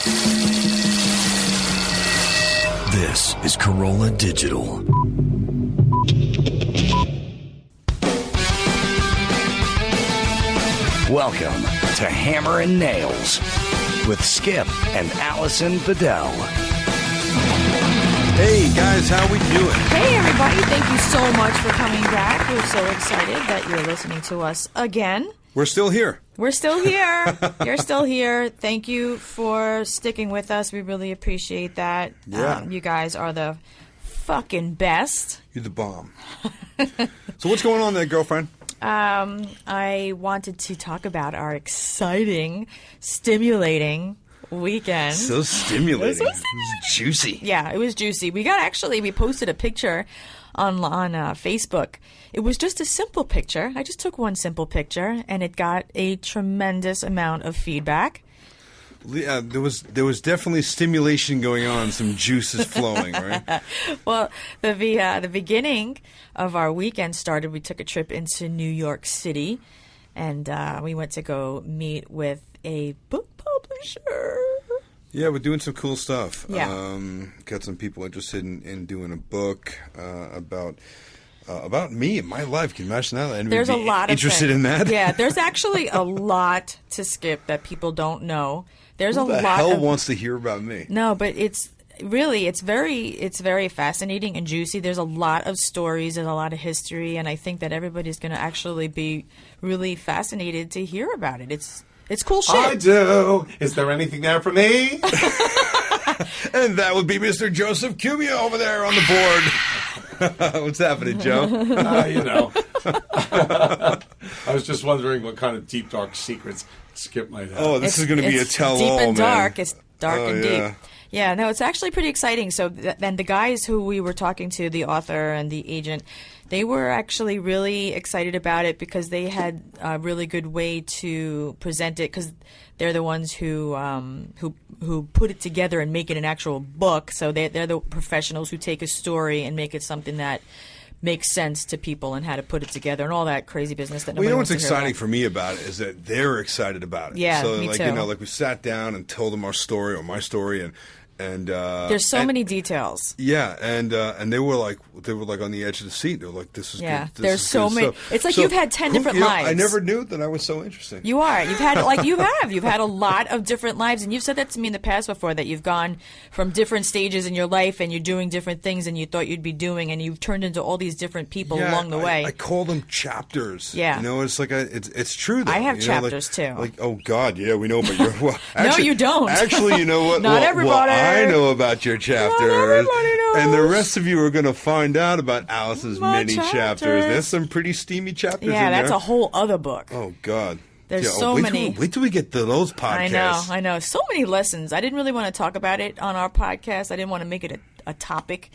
This is Carolla Digital. Welcome to Hammer and Nails with Skip and Alison Bedell. Hey guys, how we doing? Hey everybody, thank you so much for coming back. We're so excited that you're listening to us again. We're still here. We're still here. You're still here. Thank you for sticking with us. We really appreciate that. Yeah. You guys are the fucking best. You're the bomb. So what's going on there, girlfriend? I wanted to talk about our exciting, stimulating weekend. So stimulating. Juicy. Yeah, it was juicy. We posted a picture on Facebook. It was just a simple picture. I just took one simple picture, and it got a tremendous amount of feedback. Yeah, there was definitely stimulation going on, some juices flowing, right? Well, the beginning of our weekend started. We took a trip into New York City, and we went to go meet with a book publisher. Yeah, we're doing some cool stuff. Yeah. Got some people interested in doing a book about me and my life. Can you imagine that? And there's a lot of interested in that. Yeah, there's actually a lot to Skip that people don't know. There's Who a the lot. hell wants to hear about me? No, but it's very fascinating and juicy. There's a lot of stories and a lot of history, and I think that everybody's going to actually be really fascinated to hear about it. It's cool shit. I do. Is there anything there for me? And that would be Mr. Joseph Cumia over there on the board. What's happening, Joe? You know. I was just wondering what kind of deep, dark secrets Skip might have. Oh, this is going to be a tell-all, deep and man. dark. It's dark and deep. Yeah, no, it's actually pretty exciting. So, and the guys who we were talking to, the author and the agent, they were actually really excited about it because they had a really good way to present it because they're the ones who put it together and make it an actual book. So they're the professionals who take a story and make it something that makes sense to people and how to put it together and all that crazy business that nobody Well, you know wants what's to hear exciting about. for me about it is that they're excited about it. Yeah, so me like too. you know, like we sat down and told them our story or my story and There's so many details. Yeah, and they were like on the edge of the seat. They were like, "This is Yeah, good. there's so many. It's like you've had 10 different lives. I never knew that I was so interesting. You are. You've had You've had a lot of different lives, and you've said that to me in the past before. That you've gone from different stages in your life, and you're doing different things than you thought you'd be doing, and you've turned into all these different people along the way. I call them chapters. Yeah, you know, it's like it's true. Though, I have you know, chapters too. Like, oh God, yeah, we know about your. Well, actually, no, you don't. Actually, you know what? Not everybody. Well, I know about your chapters. Not everybody knows. And the rest of you are going to find out about Alice's My many chapters. chapters. There's some pretty steamy chapters. Yeah, in that's there. a whole other book. Oh God. There's so many. Wait till we get to those podcasts. I know. So many lessons. I didn't really want to talk about it on our podcast. I didn't want to make it a topic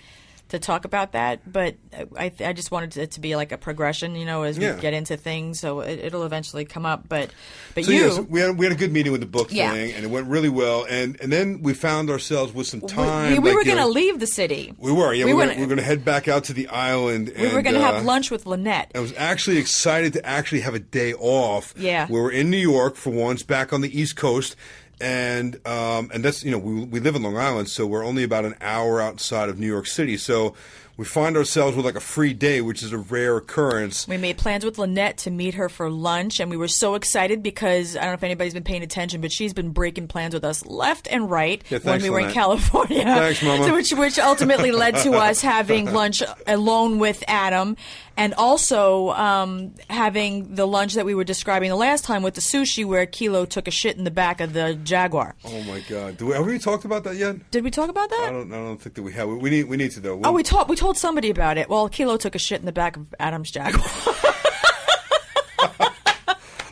to talk about that, but I just wanted it to be like a progression, you know, as we get into things. So it'll eventually come up. But so you, we had a good meeting with the book Yeah. thing, and it went really well. And then we found ourselves with some time. we were going to leave the city. We were, yeah. We We were were going to head back out to the island. We were going to have lunch with Lynette. I was actually excited to actually have a day off. Yeah. We were in New York for once, back on the East Coast. And that's, you know, we live in Long Island, so we're only about an hour outside of New York City. So we find ourselves with like a free day, which is a rare occurrence. We made plans with Lynette to meet her for lunch, and we were so excited because I don't know if anybody's been paying attention, but she's been breaking plans with us left and right when we were in California. Thanks, Mama. Which ultimately led to us having lunch alone with Adam, and also having the lunch that we were describing the last time with the sushi, where Kilo took a shit in the back of the Jaguar. Oh my God! Have we talked about that yet? Did we talk about that? I don't think that we have. We need to though. We told somebody about it. Well, Kilo took a shit in the back of Adam's Jaguar.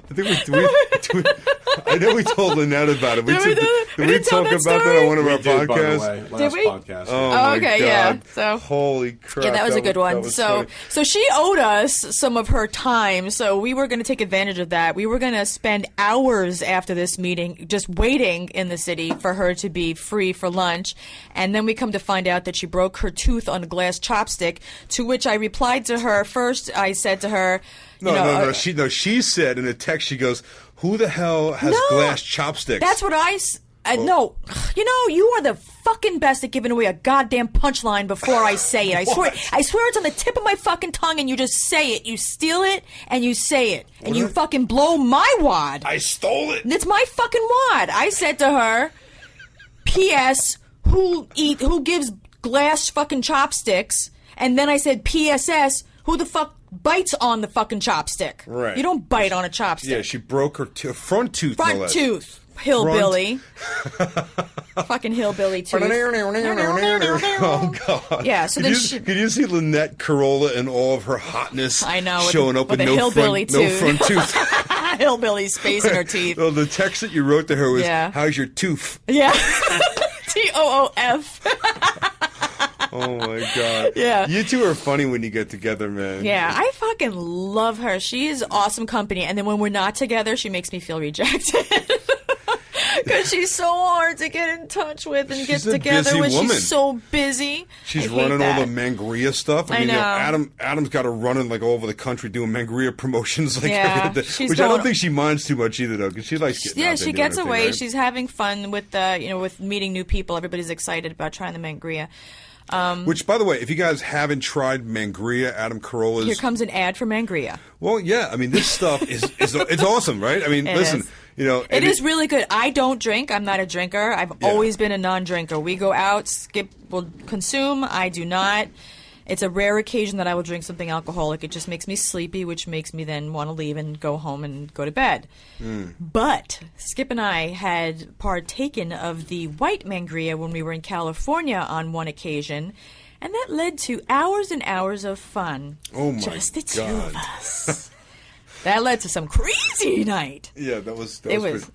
I think I know we told Lynette about it. Did we talk about that on one of our podcasts? By the way, last Did we? podcast. Oh my okay, God. yeah. So holy crap! yeah, that was a good one. So So she owed us some of her time, so we were going to take advantage of that. We were going to spend hours after this meeting just waiting in the city for her to be free for lunch, and then we come to find out that she broke her tooth on a glass chopstick. To which I replied to her first. I said to her, No. She said in a text, she goes, "Who the hell has glass chopsticks?" That's what No, you are the fucking best at giving away a goddamn punchline before I say it. I swear it's on the tip of my fucking tongue, and you just say it. You steal it, and you say it. And you fucking blow my wad. I stole it. It's my fucking wad. I said to her, P.S., who gives glass fucking chopsticks? And then I said, P.S.S., who the fuck bites on the fucking chopstick? Right. You don't bite on a chopstick. Yeah, she broke her front tooth. Front tooth. Hillbilly. Fucking hillbilly tooth. Oh, God. Yeah, so could you see Lynette Carolla in all of her hotness? I know. Showing up with no front tooth. Hillbilly space in her teeth. Well, the text that you wrote to her was, how's your tooth? Yeah. TOOF. Oh, my God. Yeah. You two are funny when you get together, man. Yeah, I fucking love her. She is awesome company. And then when we're not together, she makes me feel rejected. Because she's so hard to get in touch with and get together with. Woman. She's so busy. She's running all the Mangria stuff. I know. Adam's got her running like all over the country doing Mangria promotions, which I don't think she minds too much either, though, because she likes getting out there. She gets away. Right? She's having fun with with meeting new people. Everybody's excited about trying the Mangria. Which, by the way, if you guys haven't tried Mangria, Adam Carolla's... Here comes an ad for Mangria. Well, yeah. I mean, this stuff it's awesome, right? I mean, listen... It is really good. I don't drink. I'm not a drinker. I've always been a non-drinker. We go out, Skip will consume. I do not. It's a rare occasion that I will drink something alcoholic. It just makes me sleepy, which makes me then want to leave and go home and go to bed. But Skip and I had partaken of the white Mangria when we were in California on one occasion, and that led to hours and hours of fun. Oh, my God. Just the two of us. That led to some crazy night. Yeah, that was pretty crazy.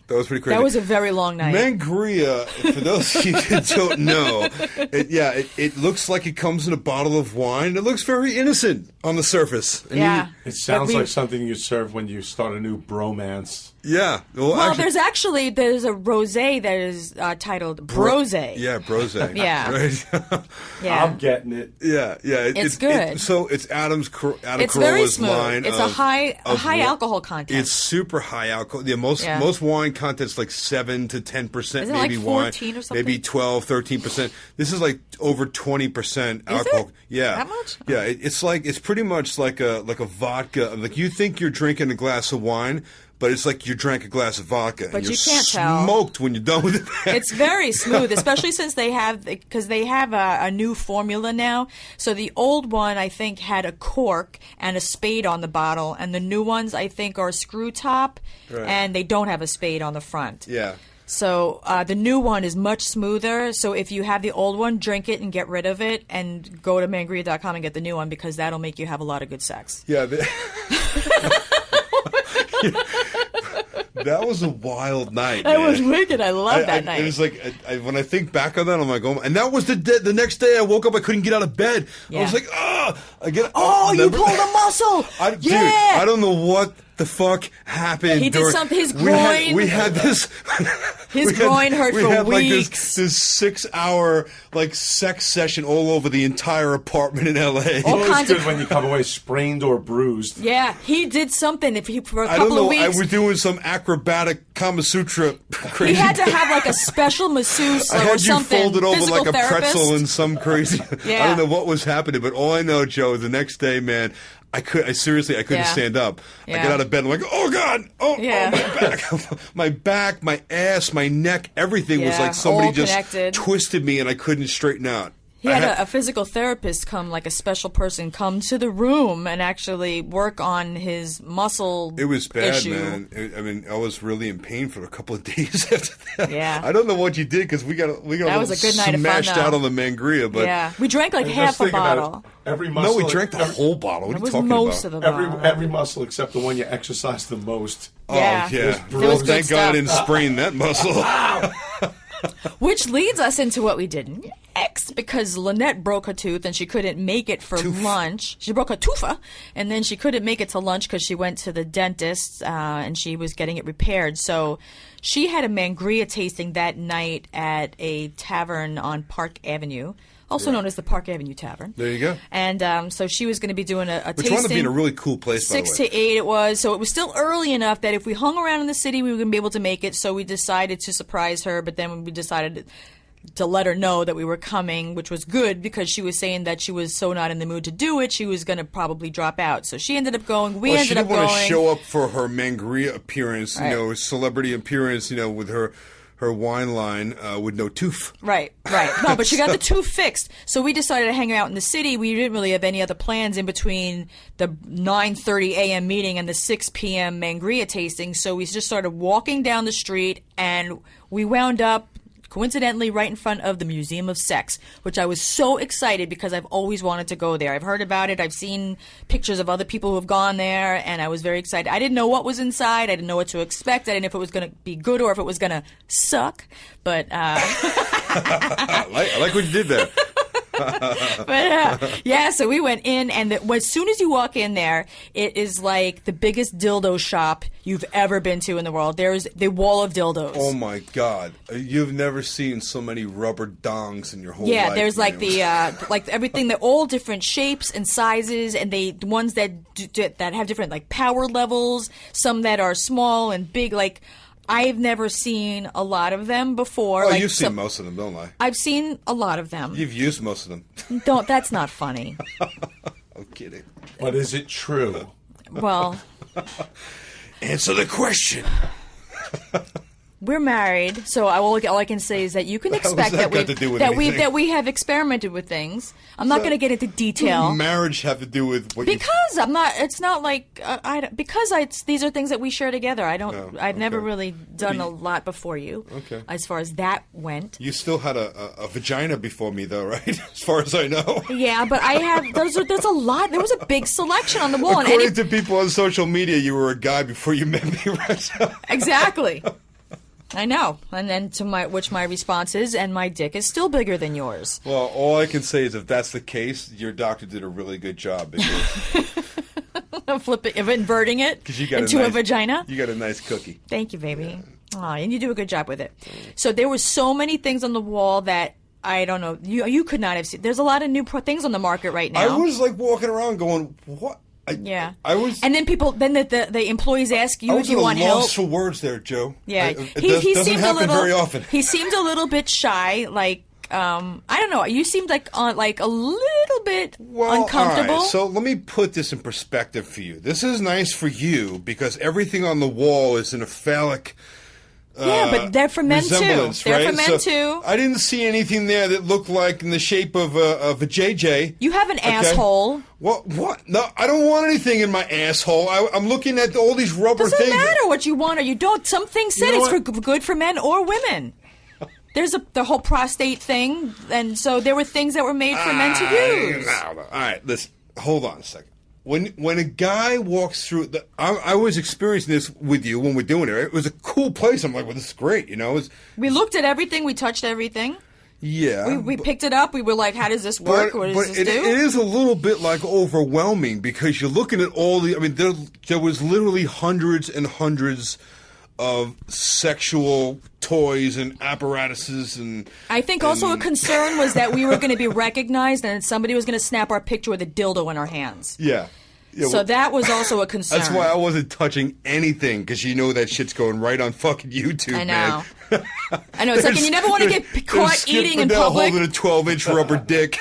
That was a very long night. Mangria, for those of you who don't know, it looks like it comes in a bottle of wine. It looks very innocent on the surface. And it sounds like something you serve when you start a new bromance. Yeah. Well, actually, there's a rosé that is titled Brosé. Yeah, Brosé. Yeah. Right? Yeah. I'm getting it. Yeah. It's good. So it's Adam It's Carolla's very smooth. line. It's a high alcohol content. It's super high alcohol. Yeah, most wine content's like 7 to 10%, Isn't maybe it like 14 wine, or something? maybe 12, 13%. This is like over 20% alcohol. Is it? Yeah, that much? Yeah, it's pretty much like a vodka. Like you think you're drinking a glass of wine, but it's like you drank a glass of vodka. But and you you're can't tell. Smoked when you're done with it. It's very smooth, especially since they have a new formula now. So the old one, I think, had a cork and a spade on the bottle, and the new ones, I think, are screw top, and they don't have a spade on the front. Yeah. So the new one is much smoother. So if you have the old one, drink it and get rid of it, and go to mangria.com and get the new one, because that'll make you have a lot of good sex. Yeah. That was a wild night. That was wicked. I love that night. It was like when I think back on that, I'm like, oh, and that was the next day. I woke up, I couldn't get out of bed. Yeah. I was like, you pulled a muscle. Dude, I don't know what the fuck happened. He did something. His groin. We had this. His groin hurt for weeks. We had like this 6-hour like sex session all over the entire apartment in L.A. All kinds good when you come away sprained or bruised. Yeah, he did something for a couple I don't know, of weeks. I was doing some acrobatic Kama Sutra crazy. He had to have like a special masseuse or something. I had you folded over like a therapist. pretzel in some crazy. Yeah. I don't know what was happening, but all I know, Joe, the next day, man, I couldn't stand up. Yeah. I get out of bed, I'm like, oh God, my back, my ass, my neck, everything was like somebody just twisted me and I couldn't straighten out. He had a physical therapist come, like a special person, come to the room and actually work on his muscle It was bad, issue. man. I was really in pain for a couple of days after that. Yeah. I don't know what you did because we got that was a good night of fun, smashed out on the Mangria. But yeah, we drank like half a bottle. No, we drank the whole bottle. What are you talking most about? Of the bottle. Every muscle except the one you exercise the most. Yeah. Oh, yeah. Well, thank God I didn't sprain that muscle. Which leads us into what we did next, because Lynette broke her tooth and she couldn't make it for lunch. She broke her tooth, and then she couldn't make it to lunch because she went to the dentist and she was getting it repaired. So she had a Mangria tasting that night at a tavern on Park Avenue also known as the Park Avenue Tavern. There you go. And so she was going to be doing a Which tasting. wound up being a really cool place, by the way. 6 to 8 it was. So it was still early enough that if we hung around in the city, we were going to be able to make it. So we decided to surprise her, but then we decided to let her know that we were coming, which was good because she was saying that she was so not in the mood to do it, she was going to probably drop out. So she ended up going. We ended up going. She didn't want to show up for her Mangria appearance, celebrity appearance, with her wine line with no tooth. Right. No, but she got the tooth fixed. So we decided to hang out in the city. We didn't really have any other plans in between the 9:30 a.m. meeting and the 6 p.m. Mangria tasting. So we just started walking down the street, and we wound up coincidentally right in front of the Museum of Sex, which I was so excited because I've always wanted to go there. I've heard about it. I've seen pictures of other people who have gone there, and I was very excited. I didn't know what was inside. I didn't know what to expect. I didn't know if it was going to be good or if it was going to suck. But I like what you did there. So we went in, and as soon as you walk in there, it is like the biggest dildo shop you've ever been to in the world. There's the wall of dildos. Oh my God, you've never seen so many rubber dongs in your whole life. Yeah, there's like like everything. They're all different shapes and sizes, and the ones that have different like power levels. Some that are small and big, like. I've never seen a lot of them before. Oh, you've seen most of them, don't I? I've seen a lot of them. You've used most of them. That's not funny. I'm kidding. But is it true? Well. Answer the question. We're married, so all I can say is that you can expect that we have experimented with things. I'm not going to get into detail. What does marriage have to do with what? Because I'm not. It's not like these are things that we share together. I've never really done a lot before you. Okay. As far as that went. You still had a vagina before me, though, right? As far as I know. Yeah, but I have. There's a lot. There was a big selection on the wall. According to people on social media, you were a guy before you met me, right? Exactly. I know, and then my response is, and my dick is still bigger than yours. Well, all I can say is if that's the case, your doctor did a really good job. Inverting it into a vagina. You got a nice cookie. Thank you, baby. Yeah. And you do a good job with it. So there were so many things on the wall that I don't know. You could not have seen. There's a lot of new things on the market right now. I was like walking around going, what? I was, and then the employees ask you if you want help. I was lost for words there, Joe. Yeah, it doesn't happen very often. He seemed a little bit shy, like I don't know. You seemed like a little bit uncomfortable. All right, so let me put this in perspective for you. This is nice for you because everything on the wall is in a phallic. But they're for men too. They're for men too. I didn't see anything there that looked like in the shape of a JJ. You have an asshole. What? No, I don't want anything in my asshole. I'm looking at all these rubber things. Doesn't matter what you want or you don't. Some things said it's good for men or women. There's the whole prostate thing, and so there were things that were made for men to use. All right, listen. Hold on a second. When a guy walks through, I was experiencing this with you when we're doing it. Right? It was a cool place. I'm like, well, this is great. We looked at everything. We touched everything. Yeah. We picked it up. We were like, how does this work? What does this do? It is a little bit like overwhelming because you're looking at all the. I mean, there was literally hundreds and hundreds of sexual toys and apparatuses and. I think also a concern was that we were going to be recognized and somebody was going to snap our picture with a dildo in our hands. Yeah. So that was also a concern. That's why I wasn't touching anything because you know that shit's going right on fucking YouTube. I know. Man. I know. It's like you never want to get caught eating in public. Holding a 12-inch rubber dick.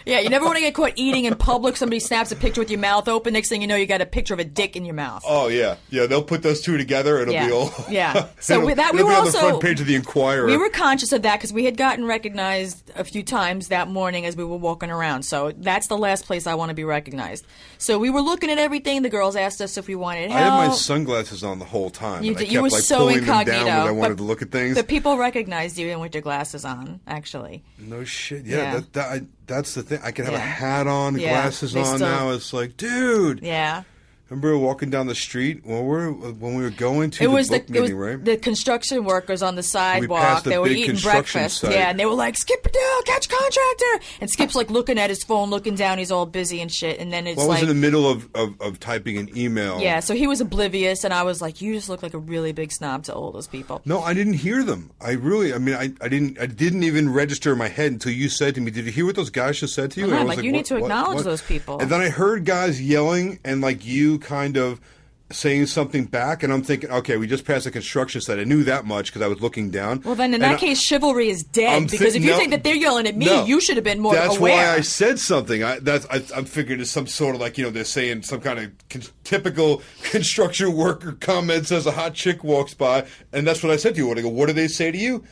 Yeah, you never want to get caught eating in public. Somebody snaps a picture with your mouth open. Next thing you know, you got a picture of a dick in your mouth. Oh yeah, yeah. They'll put those two together. It'll be all. Yeah. So we were on also the front page of the Inquirer. We were conscious of that because we had gotten recognized a few times that morning as we were walking around. So that's the last place I want to be recognized. So we were looking at everything. The girls asked us if we wanted help. I had my sunglasses on the whole time. You and I kept, you were like, so pulling incognito. them down when I wanted to look at things. But people recognized you even with your glasses on. Actually. No shit. Yeah. That's the thing. I could have a hat on, glasses on now. It's like, dude. Yeah. Remember walking down the street when we were going to right? The construction workers on the sidewalk. The they were big eating construction breakfast. site. Yeah, and they were like, "Skip it down, catch a contractor." And Skip's like looking at his phone, looking down. He's all busy and shit. And then it's I was like in the middle of typing an email. Yeah, so he was oblivious, and I was like, "You just look like a really big snob to all those people." No, I didn't hear them. I didn't even register in my head until you said to me, "Did you hear what those guys just said to you?" I'm like, "You need to acknowledge those people." And then I heard guys yelling and like you kind of saying something back, and I'm thinking, okay, we just passed a construction site. I knew that much because I was looking down. Well, then in that case, chivalry is dead, because if you think that they're yelling at me, you should have been more aware. That's why I said something. I'm figuring it's some sort of like, they're saying some kind of typical construction worker comments as a hot chick walks by, and that's what I said to you. I go, what do they say to you?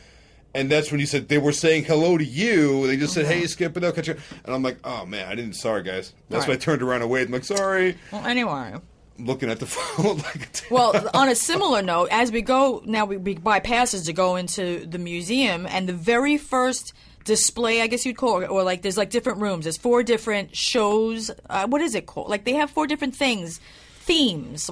And that's when you said they were saying hello to you. They just said, "Hey, Skip, and they'll catch you." And I'm like, "Oh man, I didn't. Sorry, guys." That's why I turned around and waited. I'm like, "Sorry." Well, anyway. Looking at the phone Well, on a similar note, as we go now, we buy passes to go into the museum, and the very first display, I guess you'd call it, or like there's like different rooms. There's 4 different shows. What is it called? Like they have 4 different themes,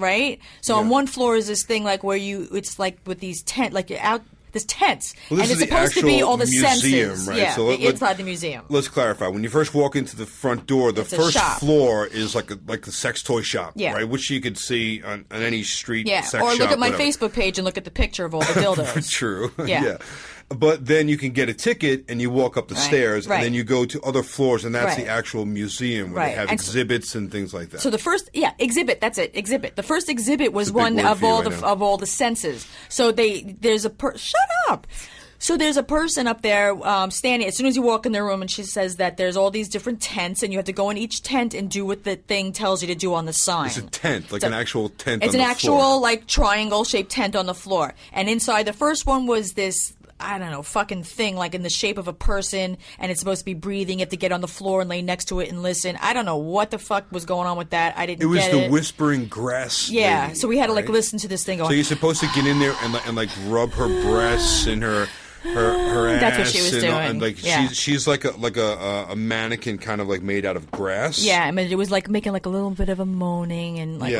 right? So on one floor is this thing like where it's like with these like you're out. There's tents, and it's supposed to be all the museum, senses. Right? Yeah, so inside the museum. Let's clarify. When you first walk into the front door, the first floor is like the sex toy shop, right? Which you could see on any street. Yeah, sex or look shop, at my whatever. Facebook page and look at the picture of all the dildos. True. Yeah. But then you can get a ticket and you walk up the stairs, and then you go to other floors, and that's the actual museum where they have exhibits and things like that. So the first, exhibit. That's it. Exhibit. The first exhibit was one of all the senses. So there's shut up. So there's a person up there standing as soon as you walk in their room, and she says that there's all these different tents, and you have to go in each tent and do what the thing tells you to do on the sign. It's a tent, like an actual tent It's on an the actual floor. like triangle-shaped tent on the floor. And inside, the first one was this, I don't know, fucking thing like in the shape of a person, and it's supposed to be breathing. You have to get on the floor and lay next to it and listen. I don't know what the fuck was going on with that. I didn't get it. It was the whispering grass lady, so we had to like listen to this thing going. So you're supposed to get in there and like rub her breasts and her ass. That's what she was doing. And like she's like a mannequin kind of like made out of grass. Yeah, I mean it was like making like a little bit of a moaning and like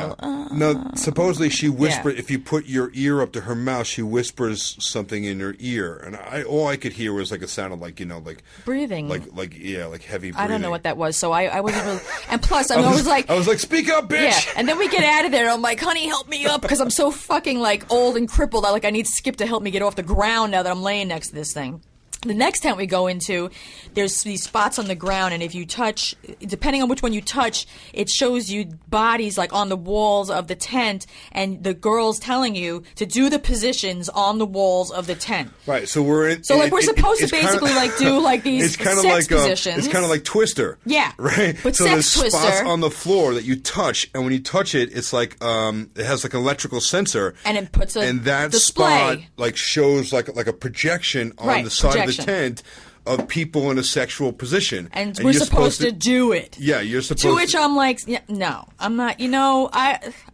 No, supposedly she whispered if you put your ear up to her mouth, she whispers something in her ear, and all I could hear was like a sound of like like breathing, like heavy breathing. I don't know what that was, so I wasn't really. And plus, I was like, speak up, bitch. Yeah, and then we get out of there. And I'm like, honey, help me up because I'm so fucking like old and crippled. I need Skip to help me get off the ground now that I'm laying next to this thing. The next tent we go into, there's these spots on the ground, and if you touch, depending on which one you touch, it shows you bodies like on the walls of the tent, and the girl's telling you to do the positions on the walls of the tent. Right. So we're supposed to basically do like these sex positions. It's kind of like Twister. Yeah. Right. But so sex there's Twister spots on the floor that you touch, and when you touch it, it's like it has like an electrical sensor, and it puts that display. Spot like shows like a projection on the side of the tent of people in a sexual position. And we're supposed to do it. Yeah, you're supposed to. To which I'm like, no, I'm not,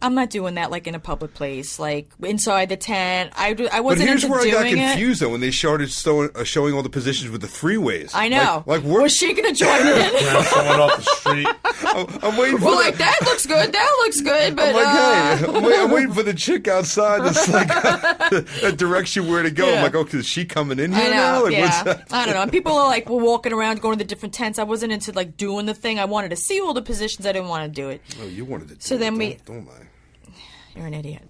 I'm not doing that like in a public place, like inside the tent. I wasn't into doing it. But here's where I got confused though, when they started showing all the positions with the freeways. I know. Was she going to join in? Someone off the street. I'm waiting for that looks good, that looks good, but... I'm like, hey, I'm waiting for the chick outside that's like, that directs you where to go. Yeah. I'm like, okay, is she coming in here now? Like, what's that? I don't know. And people are like, we're walking around, going to the different tents. I wasn't into like doing the thing. I wanted to see all the positions. I didn't want to do it. Oh, you wanted to do it. So then don't lie. You're an idiot.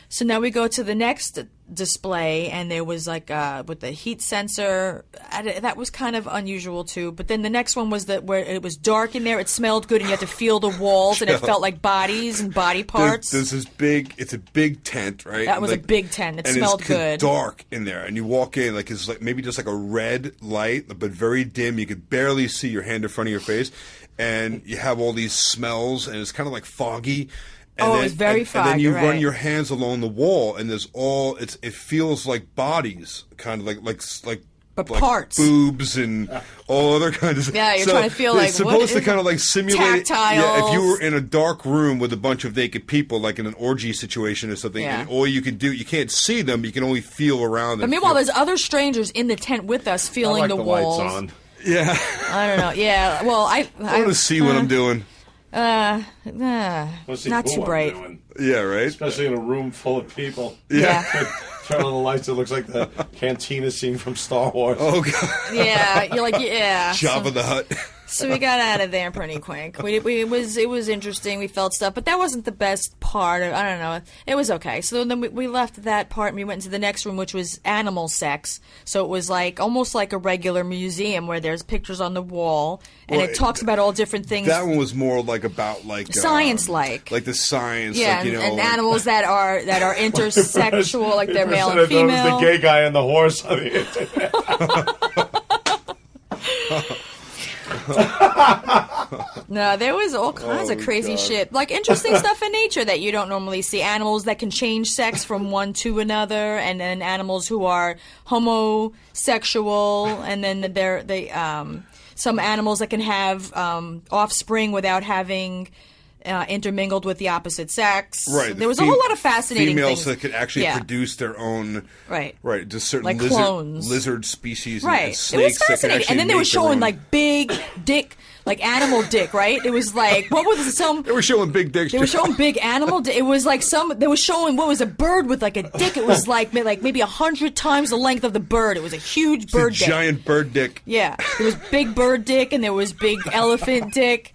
So now we go to the next display, and there was like with the heat sensor. That was kind of unusual too. But then the next one was where it was dark in there. It smelled good, and you had to feel the walls, and it felt like bodies and body parts. There's this big. It's a big tent, right? That was a big tent. It smelled good. It's dark in there, and you walk in like it's like maybe just like a red light, but very dim. You could barely see your hand in front of your face, and you have all these smells, and it's kind of like foggy. And it's very foggy. And then you run your hands along the wall, and there's it feels like bodies, kind of like parts, boobs, and all other kinds of. Yeah, you're trying to feel like it's supposed to kind of like simulate. Tactiles. Yeah, if you were in a dark room with a bunch of naked people, like in an orgy situation or something, and all you can do, you can't see them, you can only feel around them. But meanwhile, there's other strangers in the tent with us, feeling I like the walls. Lights on. Yeah, I don't know. Yeah, well, I want to see what I'm doing. Let's see not who too I'm bright. doing. Yeah, right? Especially in a room full of people. Yeah. Turn on the lights, it looks like the cantina scene from Star Wars. Oh, God. Yeah, you're like, yeah. Jabba the Hutt. So we got out of there pretty quick. It was interesting. We felt stuff, but that wasn't the best part. I don't know. It was okay. So then we left that part and we went into the next room, which was animal sex. So it was like almost like a regular museum where there's pictures on the wall and Well, it talks about all different things. That one was more like about like Science-like. like the science, yeah, like, and like, animals that are intersexual, like they're male and There was female. the gay guy and the horse on the internet. No, there was all kinds of crazy God. shit. Like interesting stuff in nature that you don't normally see. Animals that can change sex from one to another, and then animals who are homosexual, and then some animals that can have offspring without having intermingled with the opposite sex. Right. There was a whole lot of fascinating females things. that could actually Yeah. produce their own. Right. Right. Just certain Like clones. lizard species. Right. And It snakes was that can fascinating. actually And then they were make their showing own- like big dick, like animal dick, right? It was like, what was some... They were showing big dicks. They were showing big animal. It was like they were showing what was a bird with like a dick. It was like maybe 100 times the length of the bird. It was a huge bird dick. Giant bird dick. Yeah, there was big bird dick and there was big elephant dick.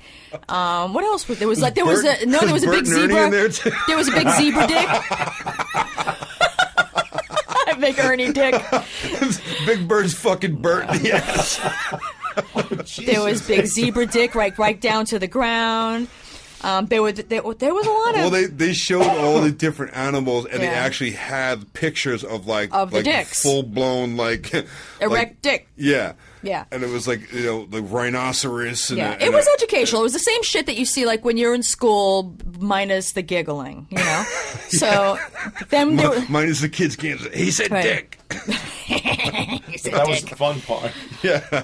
What else was there? Was like there was a Bert big and Ernie zebra. in there, too? There was a big zebra dick. Big Ernie dick. Big bird's fucking Bert in the ass. There was big zebra dick right down to the ground. There was a lot of. Well, they showed all the different animals, and they Yeah. actually had pictures of the dicks. full blown Erect dick. Yeah. Yeah. And it was like, the rhinoceros. And Yeah, it was educational. It was the same shit that you see like when you're in school, minus the giggling, So then there was, minus the kids can't say, he said Right. dick. That was the fun part. Yeah.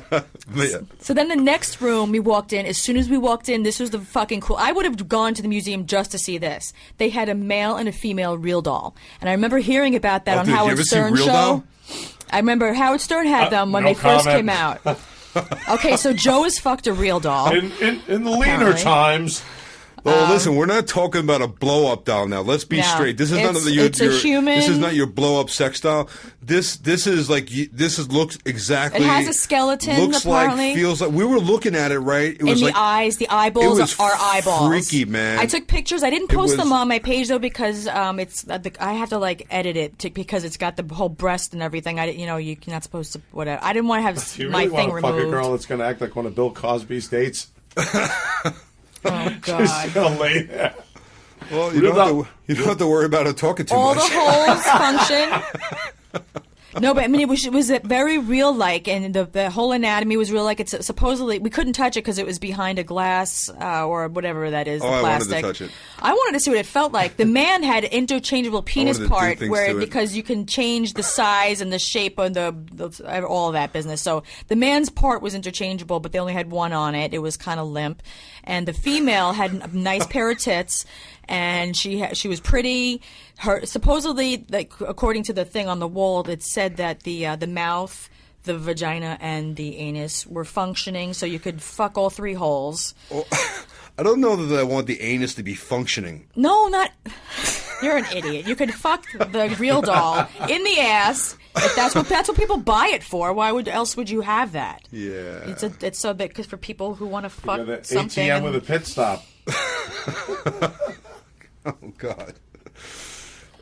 Yeah. So then the next room we walked in, as soon as we walked in, this was the fucking cool. I would have gone to the museum just to see this. They had a male and a female real doll. And I remember hearing about that on Dude, you Howard ever see Stern Real show. Doll? I remember Howard Stern had them when no they first comment. came out. Okay, so Joe has fucked a real doll. In the leaner Apparently. times, Well, listen, we're not talking about a blow up doll now. Let's be No. straight. This is not It's a human- This is not your blow up sex doll. This is like looks exactly. It has a skeleton, Looks apparently. like, feels like. We were looking at it, right? It In was the like eyes, the eyeballs it was are eyeballs. freaky, man. I took pictures. I didn't post was- them on my page though because it's I have to like edit it because it's got the whole breast and everything. You're not supposed to whatever. I didn't want to have do you my really thing want to fuck a removed. girl that's going to act like one of Bill Cosby's dates? Oh She's God! going to lay there. well, you don't have to worry about her talking too All much. the holes function. No, but I mean, it was very real like, and the whole anatomy was real like. It's supposedly we couldn't touch it because it was behind a glass or whatever that is. Oh, the I wanted to plastic. touch it. I wanted to see what it felt like. The man had interchangeable penis wanted to do part things where to it. because you can change the size and the shape of all of that business. So the man's part was interchangeable, but they only had one on it. It was kind of limp, and the female had a nice pair of tits. And she was pretty. Her supposedly, like according to the thing on the wall, it said that the mouth, the vagina, and the anus were functioning, so you could fuck all three holes. Well, I don't know that I want the anus to be functioning. No, not. You're an idiot. You could fuck the real doll in the ass. If that's what people buy it for. Why else would you have that? Yeah. It's so that because for people who want to You fuck got the something. ATM with a pit stop. Oh God.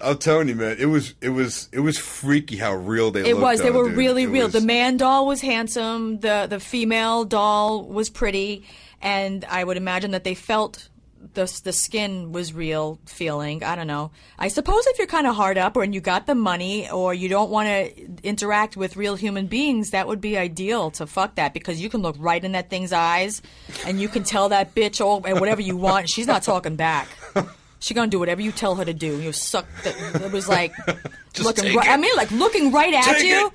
I'm telling you, man, it was freaky how real they looked. It was. They though, were dude. really It real. was- The man doll was handsome. The female doll was pretty, and I would imagine that they felt the skin was real feeling. I don't know. I suppose if you're kind of hard up, or and you got the money, or you don't want to interact with real human beings, that would be ideal to fuck that because you can look right in that thing's eyes, and you can tell that bitch whatever you want. She's not talking back. She's gonna do whatever you tell her to do. You suck. It was like looking take right. it. I mean, like looking right at Take you.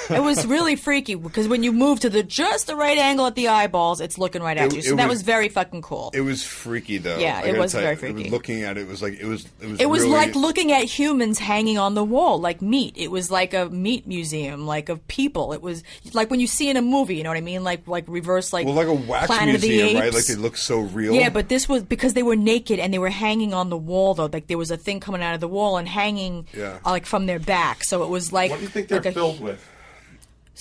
It was really freaky because when you move to just the right angle at the eyeballs, it's looking right at you. So that was very fucking cool. It was freaky though. Yeah, it was very freaky. Looking at it was like it was really, like looking at humans hanging on the wall, like meat. It was like a meat museum, like of people. It was like when you see in a movie, you know what I mean? Like reverse, like a wax Planet museum, of the right? Apes. Like they look so real. Yeah, but this was because they were naked and they were hanging on the wall though. Like there was a thing coming out of the wall and hanging, like from their back. So it was like. What do you think they're filled with?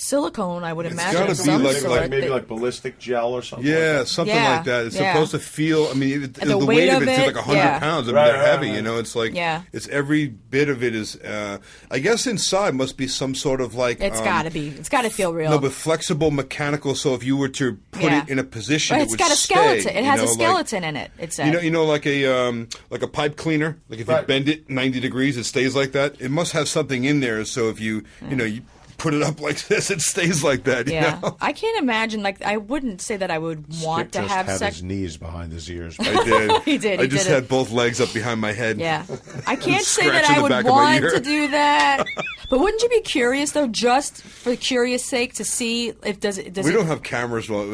Silicone, I would imagine. It's got to be like maybe like ballistic gel or something. Yeah, something like that. It's supposed to feel. I mean, the weight of it's like 100 pounds. I mean, they're heavy. You know, it's like it's every bit of it is. I guess inside must be some sort of like. It's got to be. It's got to feel real. No, but flexible, mechanical. So if you were to put it in a position, it's got a skeleton. It has a skeleton in it. It said. You know, like a pipe cleaner. Like if you bend it 90 degrees, it stays like that. It must have something in there. So if you you put it up like this, it stays like that. You know? I can't imagine. Like, I wouldn't say that I would want to have sex. Had his knees behind his ears. I did. He did. I just had both legs up behind my head. Yeah, I can't say that I would want to do that. But wouldn't you be curious though, just for curious sake, to see if does it? We don't have cameras. Well,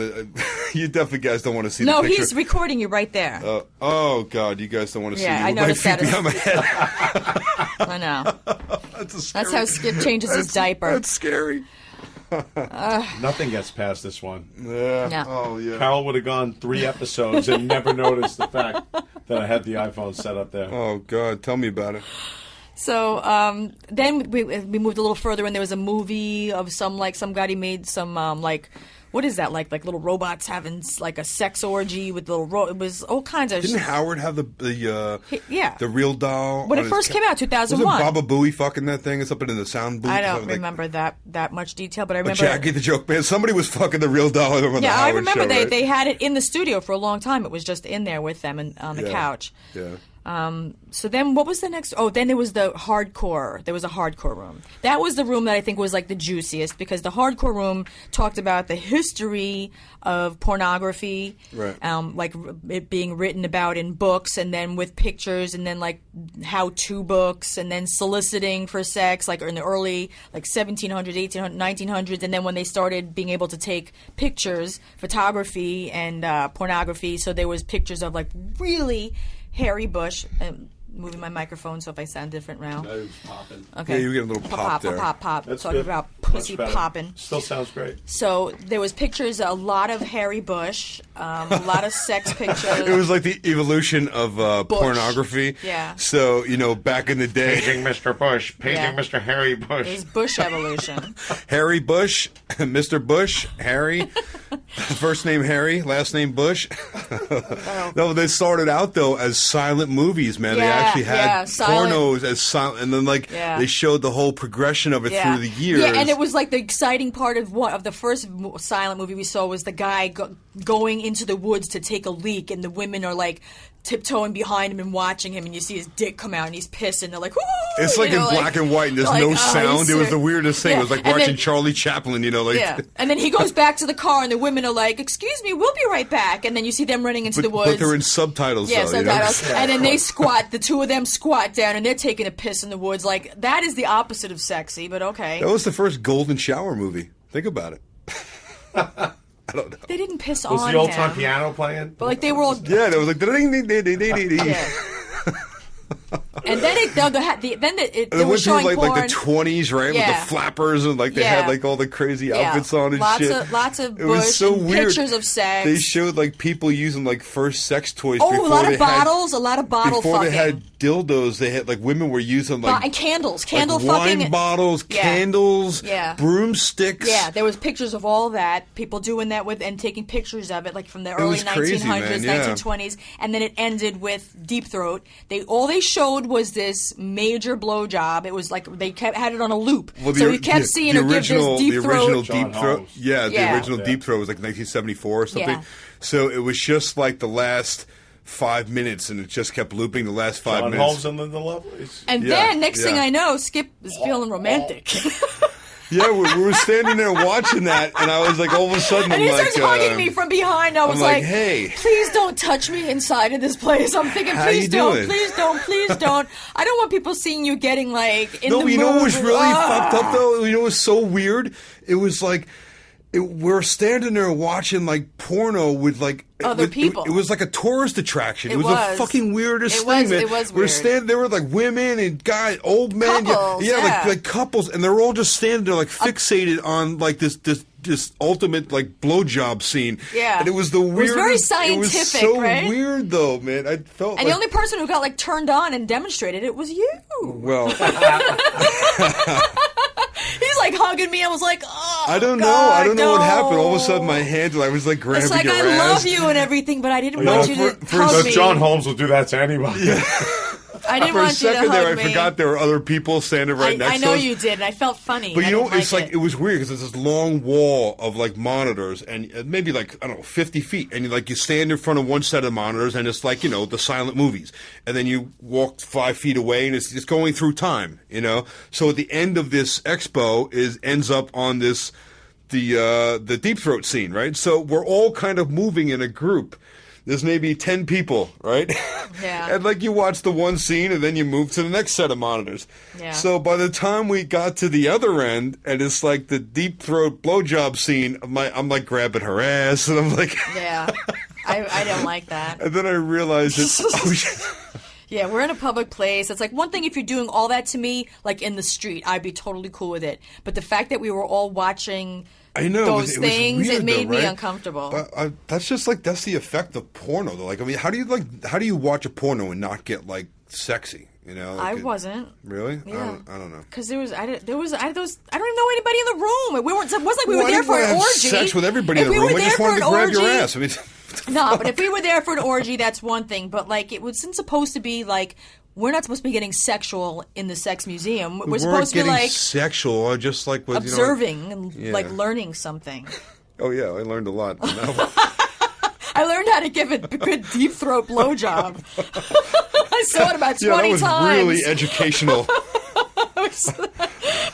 you definitely guys don't want to see. No, the picture. he's recording you right there. Oh God, you guys don't want to see. I noticed that. Behind my head. I know. That's how Skip changes his diaper. That's scary. Nothing gets past this one. Yeah. No. Oh yeah. Carol would have gone 3 episodes and never noticed the fact that I had the iPhone set up there. Oh God, tell me about it. So then we moved a little further, and there was a movie of some guy made some what is that like little robots having like a sex orgy with little it was all kinds of. Didn't Howard have the real doll when it first came out 2001? Wasn't Baba Booey fucking that thing? It's up in the sound booth. I don't remember that much detail, but I remember Jackie the Joke Man. Somebody was fucking the real doll. I remember they had it in the studio for a long time. It was just in there with them and on the couch. Yeah. So then what was the next? Oh, then there was the hardcore. There was a hardcore room. That was the room that I think was like the juiciest because the hardcore room talked about the history of pornography, right. Like it being written about in books and then with pictures and then like how-to books and then soliciting for sex like in the early like 1700s, 1800s, 1900s and then when they started being able to take pictures, photography and pornography, so there was pictures of like really hairy bush. Moving my microphone so if I sound different now. That was popping. Okay. Yeah, you get a little pop there. Pop. That's Talking good. about pussy popping. Still sounds great. So there was pictures, a lot of hairy bush, a lot of sex pictures. It was like the evolution of pornography. Yeah. So, back in the day. Paging Mr. Bush. Paging Mr. Harry Bush. It was Bush evolution. Harry Bush, Mr. Bush, Harry. First name Harry, last name Bush. No, they started out, though, as silent movies, man. They actually had pornos as silent. And then, they showed the whole progression of it through the years. Yeah, and it was like the exciting part of the first silent movie we saw was the guy going into the woods to take a leak, and the women are like tiptoeing behind him and watching him, and you see his dick come out, and he's pissing. They're like, "Ooh!" It's like in black and white, and there's no sound. It was the weirdest thing. It was like watching Charlie Chaplin, Yeah, and then he goes back to the car, and the women are like, "Excuse me, we'll be right back." And then you see them running into the woods. But they're in subtitles, yeah, though. Subtitles. And then they squat. The two of them squat down, and they're taking a piss in the woods. Like that is the opposite of sexy, but okay. That was the first golden shower movie. Think about it. I don't know. They didn't piss on him. Was the old-time piano playing? But they were all... Yeah, there was like... Yeah. And then they went through like the 20s, right? With the flappers and they had like all the crazy outfits on and shit. Lots of it was so weird. Pictures of sex. They showed like people using like first sex toys. Oh, a lot of bottle before fucking. They had dildos. They had like women were using like and candles, like fucking, wine bottles, candles, broomsticks. Yeah, there was pictures of all that. People doing that with and taking pictures of it, like from the early 1900s, 1920s, and then it ended with Deep Throat. All they showed was this major blowjob. It was like they had it on a loop, so you kept seeing her give this Deep Throat. The original Deep Throat, the original Deep Throat was like 1974 or something. Yeah. So it was just like the last 5 minutes, and it just kept looping the last 5 minutes. Holmes and the Lovelies. And then next thing I know, Skip is feeling romantic. Yeah, we were standing there watching that, and I was like, all of a sudden, And I'm he like, starts hugging me from behind. I was I'm like, hey. please don't touch me inside of this place. I'm thinking, How please you don't, doing? please don't, please don't. I don't want people seeing you getting like in the mood. No, you know what was really fucked up though? You know what was so weird? It was like we're standing there watching like porno with like other people. It was like a tourist attraction. It was the fucking weirdest it was, thing, man. It was weird. We're standing there with like women and guys, old men, Couples, like couples, and they're all just standing there like fixated on like this ultimate like blowjob scene. Yeah, and it was the weirdest. It was very scientific, It was so right? weird though, man. I felt. And the only person who got like turned on and demonstrated it was you. Well. He's like hugging me. I was like, oh, I don't know. God, I don't know what happened. All of a no. sudden, my hands, I was like grabbing It's like, your I ass. love you and everything, but I didn't want you to hug me. John Holmes will do that to anybody. I didn't For a want you to second there, hug I me. forgot there were other people standing right next I to know us. you did, and I felt funny. But I you know, didn't it's like it was weird because it's this long wall of like monitors, and maybe like I don't know, 50 feet, and you stand in front of one set of monitors, and it's like the silent movies, and then you walk 5 feet away, and it's just going through time, So at the end of this expo ends up on this the deep throat scene, right? So we're all kind of moving in a group. There's maybe 10 people, right? Yeah. And like you watch the one scene and then you move to the next set of monitors. Yeah. So by the time we got to the other end and it's like the deep throat blowjob scene, I'm like grabbing her ass and I'm like... Yeah. I don't like that. And then I realized that... Yeah, we're in a public place. It's like one thing if you're doing all that to me, like in the street, I'd be totally cool with it. But the fact that we were all watching... I know those it was things, weird, it made though, me right? uncomfortable. But that's just like that's the effect of porno, though. Like, I mean, how do you watch a porno and not get like sexy? I wasn't really. Yeah. I don't know. Because I don't even know anybody in the room. It wasn't like we were I there didn't for wanna an have orgy. sex with everybody If in the we room. were I just there wanted for to an grab your orgy- ass. I mean, No, but if we were there for an orgy, that's one thing. But like, it wasn't supposed to be like. We're not supposed to be getting sexual in the sex museum. We're supposed to be like sexual, or just like with observing and Yeah. like learning something. Oh yeah, I learned a lot. From that one. I learned how to give a good deep throat blowjob. I saw it about 20 Yeah, that was times. really educational.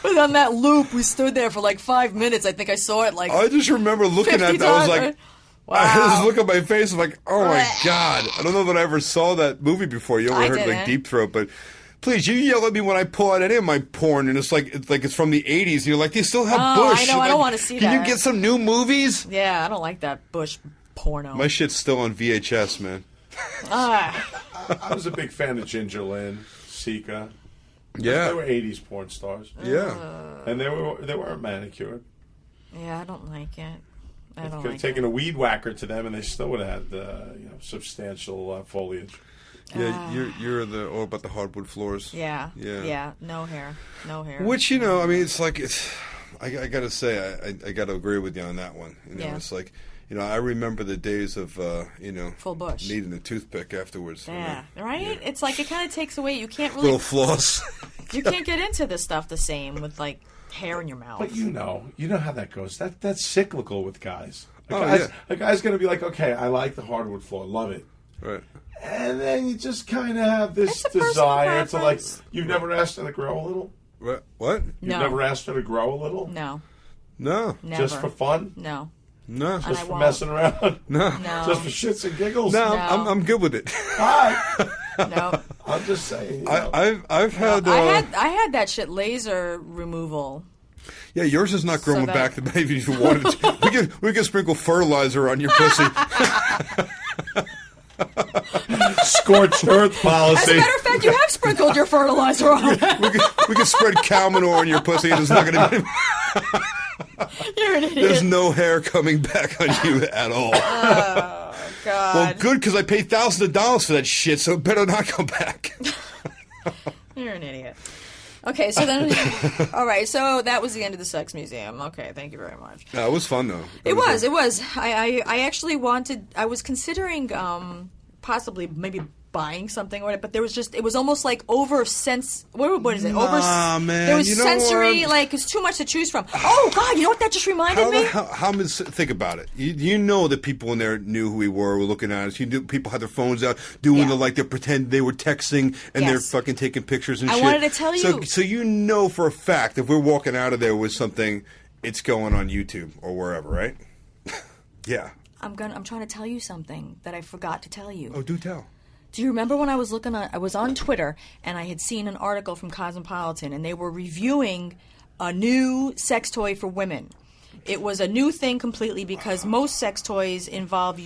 But on that loop, we stood there for like 5 minutes. I think I saw it like I just remember looking 50 at that. I was times. like, Wow. I had this look on my face. I'm like, oh my god! I don't know that I ever saw that movie before. You ever I heard like didn't. Deep Throat? But please, you yell at me when I pull out any of my porn, and it's like it's from the '80s. And you're like, they still have Bush. I know. I don't Like, want to see Can that. you get some new movies? Yeah, I don't like that Bush porno. My shit's still on VHS, man. I was a big fan of Ginger Lynn, Sika. Yeah. They were 80s porn stars. Yeah. And they weren't manicured. Yeah, I don't like it. I don't Could like have taken it. a weed whacker to them, and they still would have had substantial foliage. Yeah, you're all about the hardwood floors. Yeah. Yeah. Yeah. No hair. No hair. Which, I mean, it's like, I got to say, I got to agree with you on that one. Yeah. It's like, I remember the days of, Full bush. needing a toothpick afterwards. Yeah. Right? It's like it kind of takes away. You can't really. Little floss. You can't get into this stuff the same with like hair in your mouth. But you know how that goes. That's cyclical with guys. Yeah. A guy's going to be like, okay, I like the hardwood floor, love it. Right. And then you just kind of have this It's a personal desire to like. preference. You've never asked her to grow a little. What? You've No. never asked her to grow a little. No. No. Never. Just for fun. No. No. And Just I for won't. messing around. No. No. Just for shits and giggles. No, No. I'm good with it. Hi. No. I'm just saying. You know. I've had. I had that shit laser removal. Yeah, yours is not growing that- back the baby if you wanted to. We can sprinkle fertilizer on your pussy. Scorched earth As a policy. matter of fact, you have sprinkled your fertilizer on it. we can spread cow manure on your pussy, and it's not going to. You're an idiot. There's no hair coming back on you at all. God. Well, good, because I paid thousands of dollars for that shit, so it better not come back. You're an idiot. Okay, so then, all right, so that was the end of the sex museum. Okay, thank you very much. No, it was fun though. It was. I actually I was considering possibly maybe buying something or whatever, but there was it was almost like what is it? Man. There was sensory, like it's too much to choose from. Oh God, you know what that just reminded me? Think about it. You know that people in there knew who we were looking at us. You knew people had their phones out doing they pretend they were texting and they're fucking taking pictures and shit. I wanted to tell you. So you know for a fact if we're walking out of there with something, it's going on YouTube or wherever, right? Yeah. I'm trying to tell you something that I forgot to tell you. Oh, do tell. Do you remember when I was on Twitter and I had seen an article from Cosmopolitan and they were reviewing a new sex toy for women. It was a new thing completely because most sex toys involve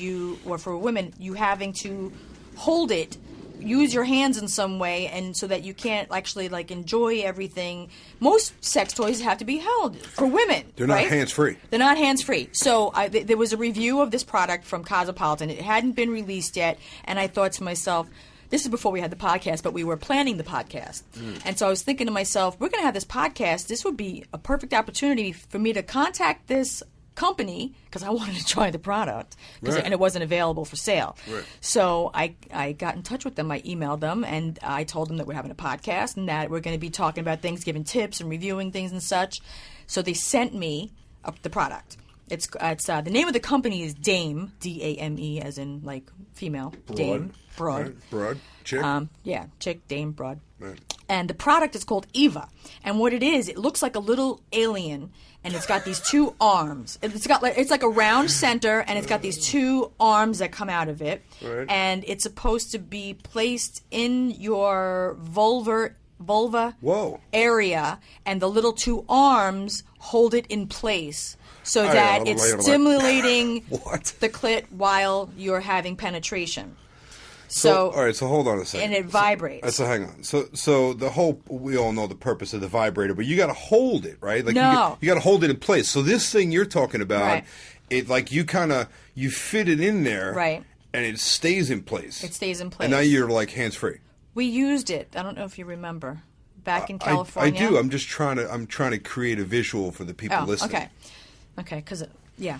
for women, you having to hold it, use your hands in some way, and so that you can't actually like enjoy everything. Most sex toys have to be held for women. They're not hands-free. They're not hands-free. So there was a review of this product from Cosmopolitan. It hadn't been released yet, and I thought to myself, this is before we had the podcast, but we were planning the podcast. And so I was thinking to myself, we're going to have this podcast. This would be a perfect opportunity for me to contact this company because I wanted to try the product and it wasn't available for sale. Right. So I got in touch with them. I emailed them and I told them that we're having a podcast and that we're going to be talking about things, giving tips and reviewing things and such. So they sent me the product. It's the name of the company is Dame, D-A-M-E, as in like female. Broad. Dame, broad. Right. Broad, chick. Chick, dame, broad. Right. And the product is called Eva. And what it is, it looks like a little alien, and it's got these two arms. It's like a round center, and it's got these two arms that come out of it. Right. And it's supposed to be placed in your vulva Whoa. area, and the little two arms hold it in place so that it's stimulating the clit while you're having penetration. So all right, so hold on a second. And it vibrates. So hang on. So we all know the purpose of the vibrator, but you got to hold it, right? Like no. You got to hold it in place. So this thing you're talking about, right. It like you fit it in there, right? And it stays in place. It stays in place. And now you're like hands free. We used it. I don't know if you remember back in California. I do. I'm trying to create a visual for the people listening. Okay, because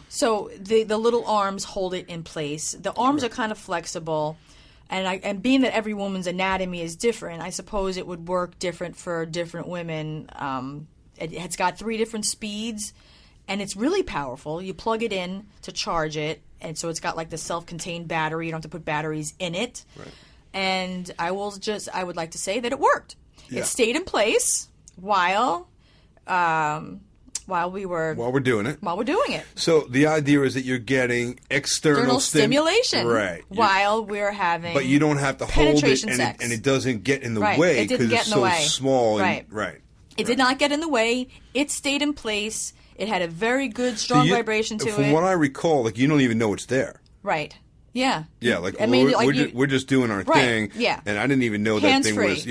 So the little arms hold it in place. The arms are kind of flexible. And being that every woman's anatomy is different, I suppose it would work different for different women. It's got 3 different speeds, and it's really powerful. You plug it in to charge it, and so it's got like the self-contained battery. You don't have to put batteries in it. Right. And I would like to say that it worked. Yeah. It stayed in place while we're doing it. While we're doing it. So the idea is that you're getting external stimulation, right? While we're having, but you don't have to hold it, and it doesn't get in the way because it's so small. Right. It did not get in the way. It stayed in place. It had a very good, strong vibration to it. From what I recall, like you don't even know it's there. Right. Yeah. Yeah, like we're just doing our thing. Yeah. And I didn't even know that thing was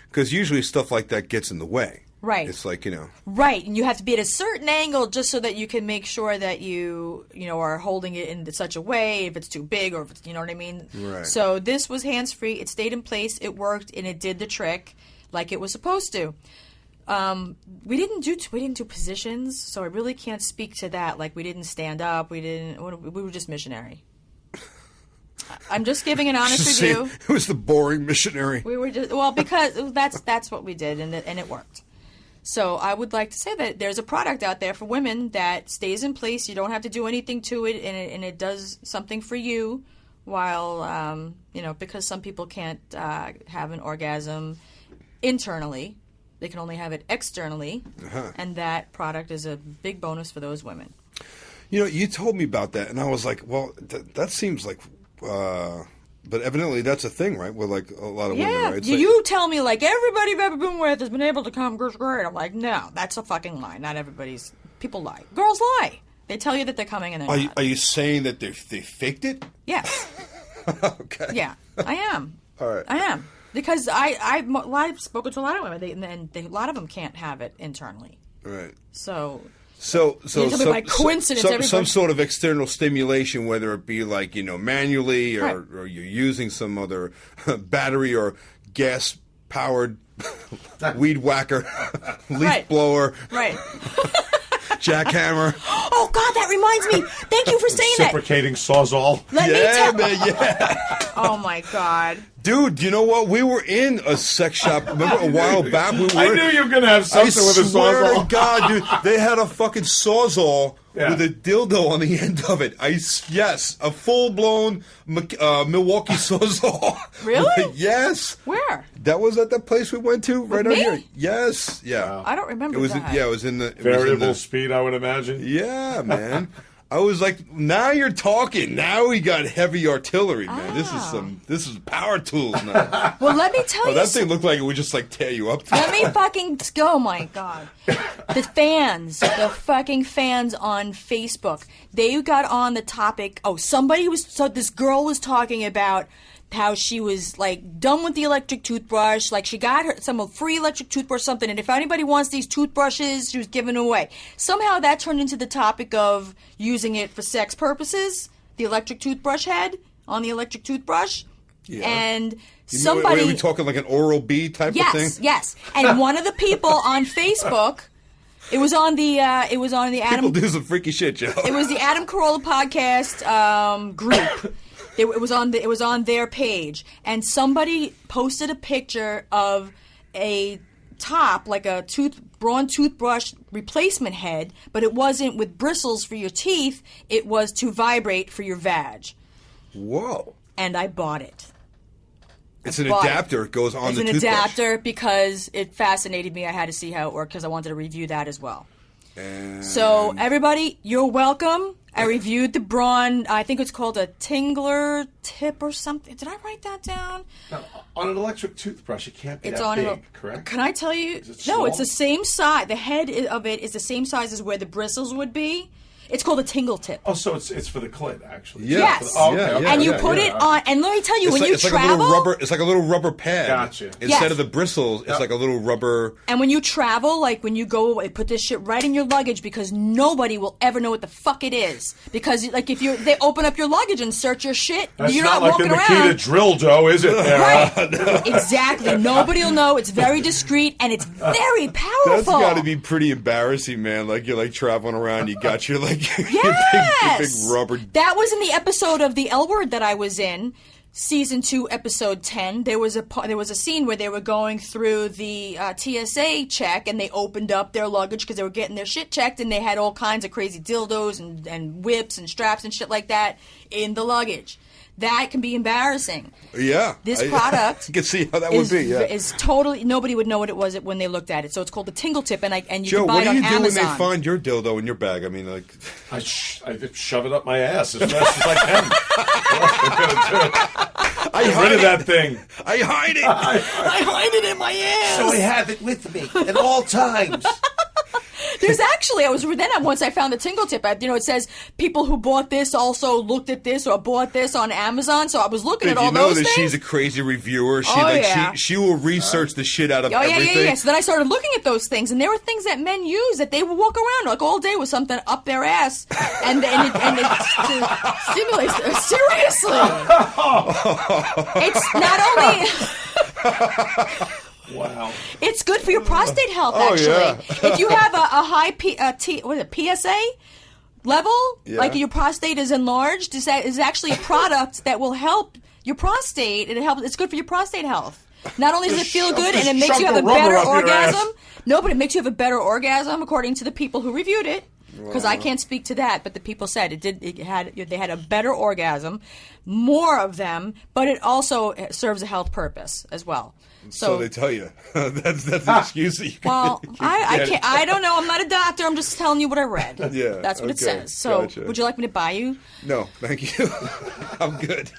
because usually stuff like that gets in the way. Right. It's like, Right. And you have to be at a certain angle just so that you can make sure that you are holding it in such a way if it's too big or if it's, you know what I mean? Right. So this was hands-free. It stayed in place. It worked and it did the trick like it was supposed to. We didn't do positions, so I really can't speak to that. Like we didn't stand up. We were just missionary. I'm just giving an honest review. It was the boring missionary. We were just because that's what we did and it worked. So I would like to say that there's a product out there for women that stays in place. You don't have to do anything to it, and it does something for you while, because some people can't have an orgasm internally. They can only have it externally, and that product is a big bonus for those women. You told me about that, and I was like, well, that seems like... but evidently that's a thing, right? With like a lot of women, right? You tell me like everybody I've ever been with has been able to come great. I'm like, no, that's a fucking lie. Not everybody's. People lie. Girls lie. They tell you that they're coming and they're not. Are you saying that they faked it? Yes. Okay. Yeah, I am. All right. I am because I've spoken to a lot of women, and a lot of them can't have it internally. Right. So by coincidence, some sort of external stimulation, whether it be like manually or you're using some other battery or gas powered weed whacker, leaf blower, jackhammer. Oh God, that reminds me. Thank you for saying that. Reciprocating sawzall. Let me tell. Man, yeah. Oh my God. Dude, you know what? We were in a sex shop. Remember a while back? I knew you were going to have something with a I swear sawzall. to God, dude, they had a fucking sawzall with a dildo on the end of it. Yes, a full-blown Milwaukee sawzall. Really? Yes. Where? That was at that place we went to right out me? here. Yes. Yeah. Wow. I don't remember that. It was in the... Variable speed, I would imagine. Yeah, man. I was like, now you're talking. Now we got heavy artillery, man. This is power tools now. Well, let me tell you. That thing looked like it would just like tear you up. Let me fucking go. Oh my God. The fucking fans on Facebook, they got on the topic. Oh, this girl was talking about how she was like done with the electric toothbrush, like she got her some free electric toothbrush something, and if anybody wants these toothbrushes, she was giving away. Somehow that turned into the topic of using it for sex purposes, the electric toothbrush head on the electric toothbrush. Yeah. And somebody... Are we talking like an Oral-B type of thing? Yes, yes. And one of the people on Facebook... It was on the Adam... People do some freaky shit, Joe. It was the Adam Carolla podcast group. It was on their page, and somebody posted a picture of a top, like a brawn toothbrush replacement head, but it wasn't with bristles for your teeth. It was to vibrate for your vag. Whoa! And I bought it. It's an adapter. It goes on the toothbrush. It's an adapter because it fascinated me. I had to see how it worked because I wanted to review that as well. So everybody, you're welcome. I reviewed the Braun, I think it's called a Tingler tip or something. Did I write that down? Now, on an electric toothbrush, it can't be that big, correct? Can I tell you? No, it's the same size. The head of it is the same size as where the bristles would be. It's called a tingle tip. Oh, so it's for the clit, actually. Yeah. Yes. Okay. And you put it on, and let me tell you, it's travel... It's like a little rubber pad. Gotcha. Instead of the bristles, it's like a little rubber... And when you travel, like when you go, put this shit right in your luggage because nobody will ever know what the fuck it is. Because, like, if they open up your luggage and search your shit, you're not walking around... That's not like the Makita drill, Joe, is it? Right. No. Exactly. Nobody will know. It's very discreet, and it's very powerful. That's got to be pretty embarrassing, man. Like, you're, like, traveling around, you got your, like... Yes! Big rubber... That was in the episode of The L Word that I was in, Season 2, Episode 10. There was a scene where they were going through the TSA check, and they opened up their luggage because they were getting their shit checked, and they had all kinds of crazy dildos and whips and straps and shit like that in the luggage. That can be embarrassing. Yeah. This product... You can see how that would be, yeah. Is totally... Nobody would know what it was when they looked at it. So it's called the Tingle Tip, and you Joe, can buy it on Amazon. Joe, what do you do when they find your dildo in your bag? I mean, like... I shove it up my ass as fast as I can. I get rid of that thing. I hide it. I hide it in my ass. So I have it with me at all times. There's actually, once I found the Tingle Tip, it says people who bought this also looked at this or bought this on Amazon. So I was looking at all those things. You know that she's a crazy reviewer. She will research the shit out of everything. Yeah. So then I started looking at those things, and there were things that men use that they would walk around like all day with something up their ass, and it stimulates them. Seriously, it's not only. Wow. It's good for your prostate health, actually. Yeah. If you have a high PSA level, like your prostate is enlarged, is actually a product that will help your prostate. It's good for your prostate health. Not only does it feel good and it makes you have a better orgasm. No, but it makes you have a better orgasm, according to the people who reviewed it. Because I can't speak to that, but the people said they had a better orgasm, more of them, but it also serves a health purpose as well. So they tell you. That's an excuse that you can. Well, I can't. I don't know. I'm not a doctor. I'm just telling you what I read. Yeah, that's what it says. So, gotcha. Would you like me to buy you? No, thank you. I'm good.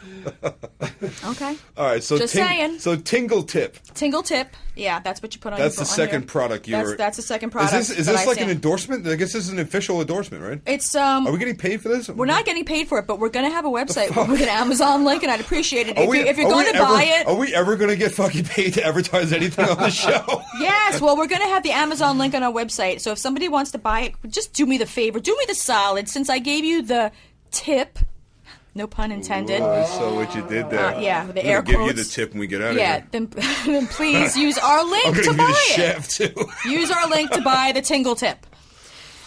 Okay. All right. So just saying. So Tingle Tip. Tingle Tip. Yeah, that's what you put on. That's the second product you were. That's the second product. Is this like an endorsement? I guess this is an official endorsement, right? It's Are we getting paid for this? We're not getting paid for it, but we're going to have a website with an Amazon link, and I'd appreciate it if you're going to buy it. Are we ever going to get fucking paid to advertise anything on the show? Yes. Well, we're going to have the Amazon link on our website. So if somebody wants to buy it, just do me the favor, do me the solid. Since I gave you the tip. No pun intended. I saw what you did there. Yeah, the air quotes. Give you the tip when we get out of here. Yeah, then please use our link to buy it. I'm going to give you the shaft, too. Use our link to buy the Tingle Tip.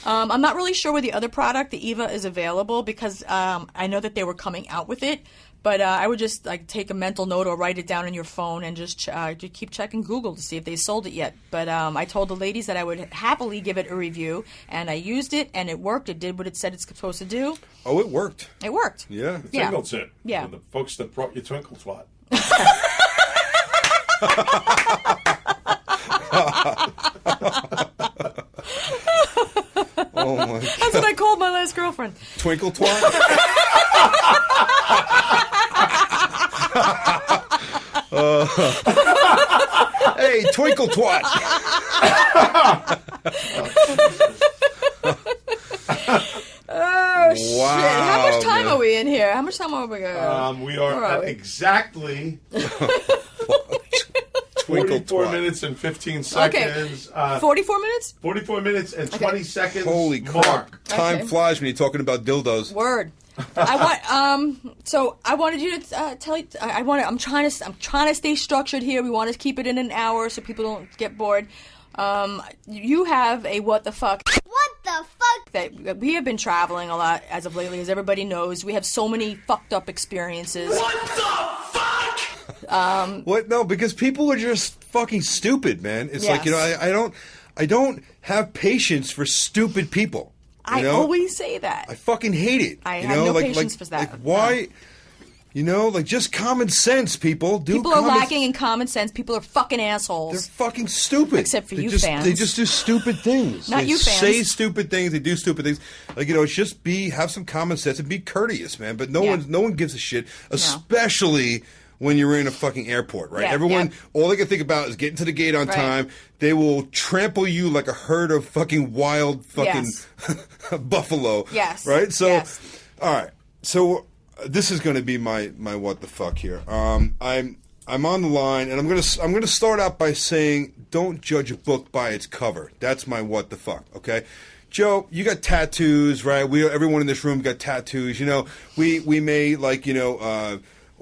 I'm not really sure where the other product, the Eva, is available because I know that they were coming out with it, But I would just like take a mental note or write it down on your phone and just keep checking Google to see if they sold it yet. But I told the ladies that I would happily give it a review, and I used it, and it worked. It did what it said it's supposed to do. Oh, it worked. It worked. Yeah. Tingle tip. Yeah. For the folks that brought you Twinkle Twat. Oh my God. That's what I called my last girlfriend. Twinkle Twat? Hey, Twinkle Twat! Oh, shit. How much time man. are we in here? How much time are we going? We are at exactly Twinkle 44 Twat. minutes and 15 seconds. 44 minutes? 44 minutes and 20 seconds. Holy mark. crap. Time Okay. flies when you're talking about dildos. Word. So I wanted you to tell you. I'm trying to stay structured here. We want to keep it in an hour so people don't get bored. You have a what the fuck? What the fuck? That we have been traveling a lot as of lately, as everybody knows. We have so many fucked up experiences. What the fuck? What? No, because people are just fucking stupid, man. It's like, Yes. I don't have patience for stupid people. You I know? always say that. I fucking hate it. I you have know? no like, patience like, for that. Like, why? You know, like, just common sense, people. People are lacking in common sense. People are fucking They're assholes. fucking stupid. Except for They you just, fans. They just do stupid things. Not they you fans. say stupid things. They do stupid things. Like, you know, it's just have some common sense and be courteous, man. But no one gives a shit, especially when you're in a fucking airport, right? Yeah, Everyone, all they can think about is getting to the gate on Right. time. They will trample you like a herd of fucking wild fucking buffalo. Yes. Right? So, Yes. all right. So this is going to be my what the fuck here. I'm on the line, and I'm gonna start out by saying, don't judge a book by its cover. That's my what the fuck. Okay, Joe, you got tattoos, right? Everyone in this room got tattoos. You know, we may like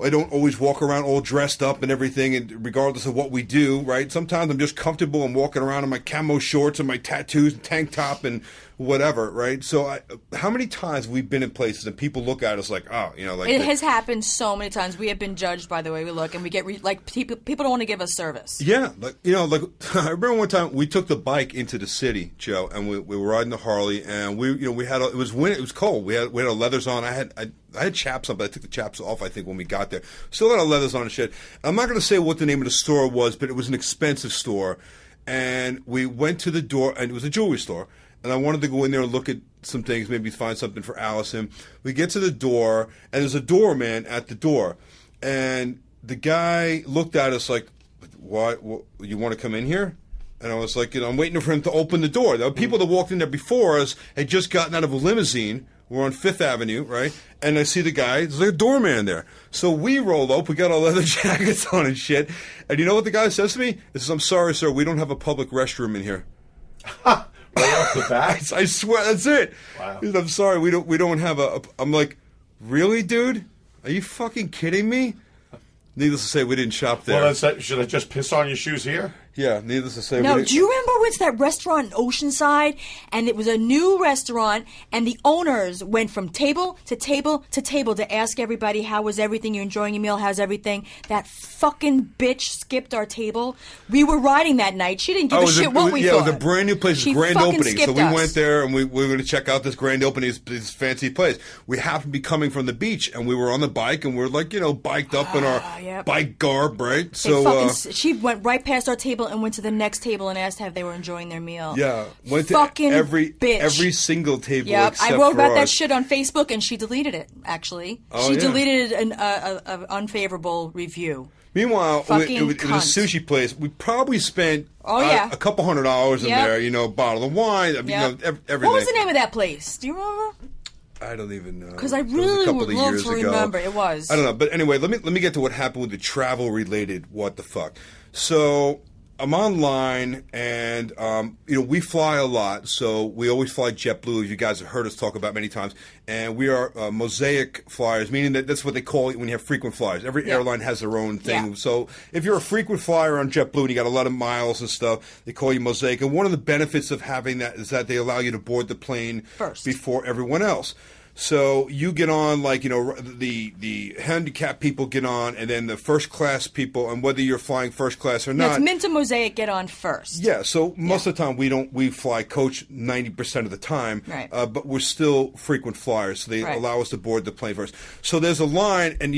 I don't always walk around all dressed up and everything, and regardless of what we do, right? Sometimes I'm just comfortable and walking around in my camo shorts and my tattoos and tank top and whatever, right? So how many times have we been in places and people look at us like, oh, you know, like It has happened so many times. We have been judged by the way we look, and we get people don't want to give us service. Yeah, like I remember one time we took the bike into the city, Joe, and we were riding the Harley, and we had it was winter, it was cold. We had our leathers on. I had chaps on, but I took the chaps off, I think, when we got there. Still had our leathers on and shit. I'm not going to say what the name of the store was, but it was an expensive store. And we went to the door, and it was a jewelry store. And I wanted to go in there and look at some things, maybe find something for Alison. We get to the door, and there's a doorman at the door. And the guy looked at us like, what you want to come in here? And I was like, I'm waiting for him to open the door. The people that walked in there before us had just gotten out of a limousine. We're on Fifth Avenue, right? And I see the guy. There's like a doorman there. So we roll up. We got our leather jackets on and shit. And you know what the guy says to me? He says, I'm sorry, sir. We don't have a public restroom in here. Right off the bat? I swear, that's it. Wow. He says, I'm sorry. We don't have a... I'm like, really, dude? Are you fucking kidding me? Needless to say, we didn't shop there. Well, should I just piss on your shoes here? Yeah, needless to say. No, do you remember what's that restaurant in Oceanside? And it was a new restaurant, and the owners went from table to table to table to ask everybody, how was everything? You enjoying your meal? How's everything? That fucking bitch skipped our table. We were riding that night. She didn't give a shit what we thought. thought. Yeah, it was a brand new place, She grand fucking opening. So skipped we us. went there, and we were going to check out this grand opening, this fancy place. We happened to be coming from the beach, and we were on the bike, and we're like, biked up in our yep. bike garb, right? She went right past our table and went to the next table and asked if they were enjoying their meal. Yeah, went Fucking to every bitch. Single table. Yep, except I wrote for about that us. shit on Facebook, and she deleted it. Actually, Oh, she yeah. deleted an unfavorable review. Meanwhile, Fucking it was a cunt. sushi place. We probably spent yeah. a couple $100 in Yep. there. A bottle of wine. I mean, Yep. everything. What was the name of that place? Do you remember? I don't even know. Because I It was a really couple would of love years to ago. remember. It was. I don't know, but anyway, let me get to what happened with the travel related what the fuck. So I'm online, and we fly a lot, so we always fly JetBlue, as you guys have heard us talk about many times, and we are mosaic flyers, meaning that's what they call it when you have frequent flyers. Every airline has their own thing. Yeah. So if you're a frequent flyer on JetBlue and you got a lot of miles and stuff, they call you mosaic. And one of the benefits of having that is that they allow you to board the plane First. before everyone else. So you get on, like, the handicapped people get on, and then the first class people, and whether you're flying first class or not. It's Mint and Mosaic get on first. Yeah, so most of the time we fly coach 90% of the time, right. But we're still frequent flyers, so they allow us to board the plane first. So there's a line, and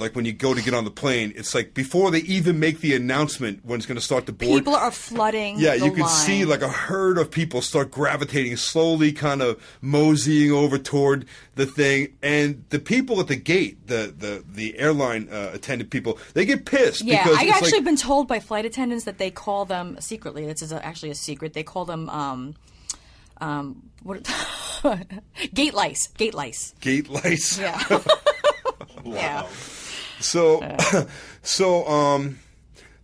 like when you go to get on the plane, it's like before they even make the announcement when it's going to start the board. People are flooding. Yeah, the you can line. see like a herd of people start gravitating slowly, kind of moseying over toward the thing, and the people at the gate, the airline attendant people, they get pissed. Yeah, because I've actually been told by flight attendants that they call them secretly. This is actually a secret. They call them what? Gate lice. Gate lice. Gate lice. Yeah. Wow.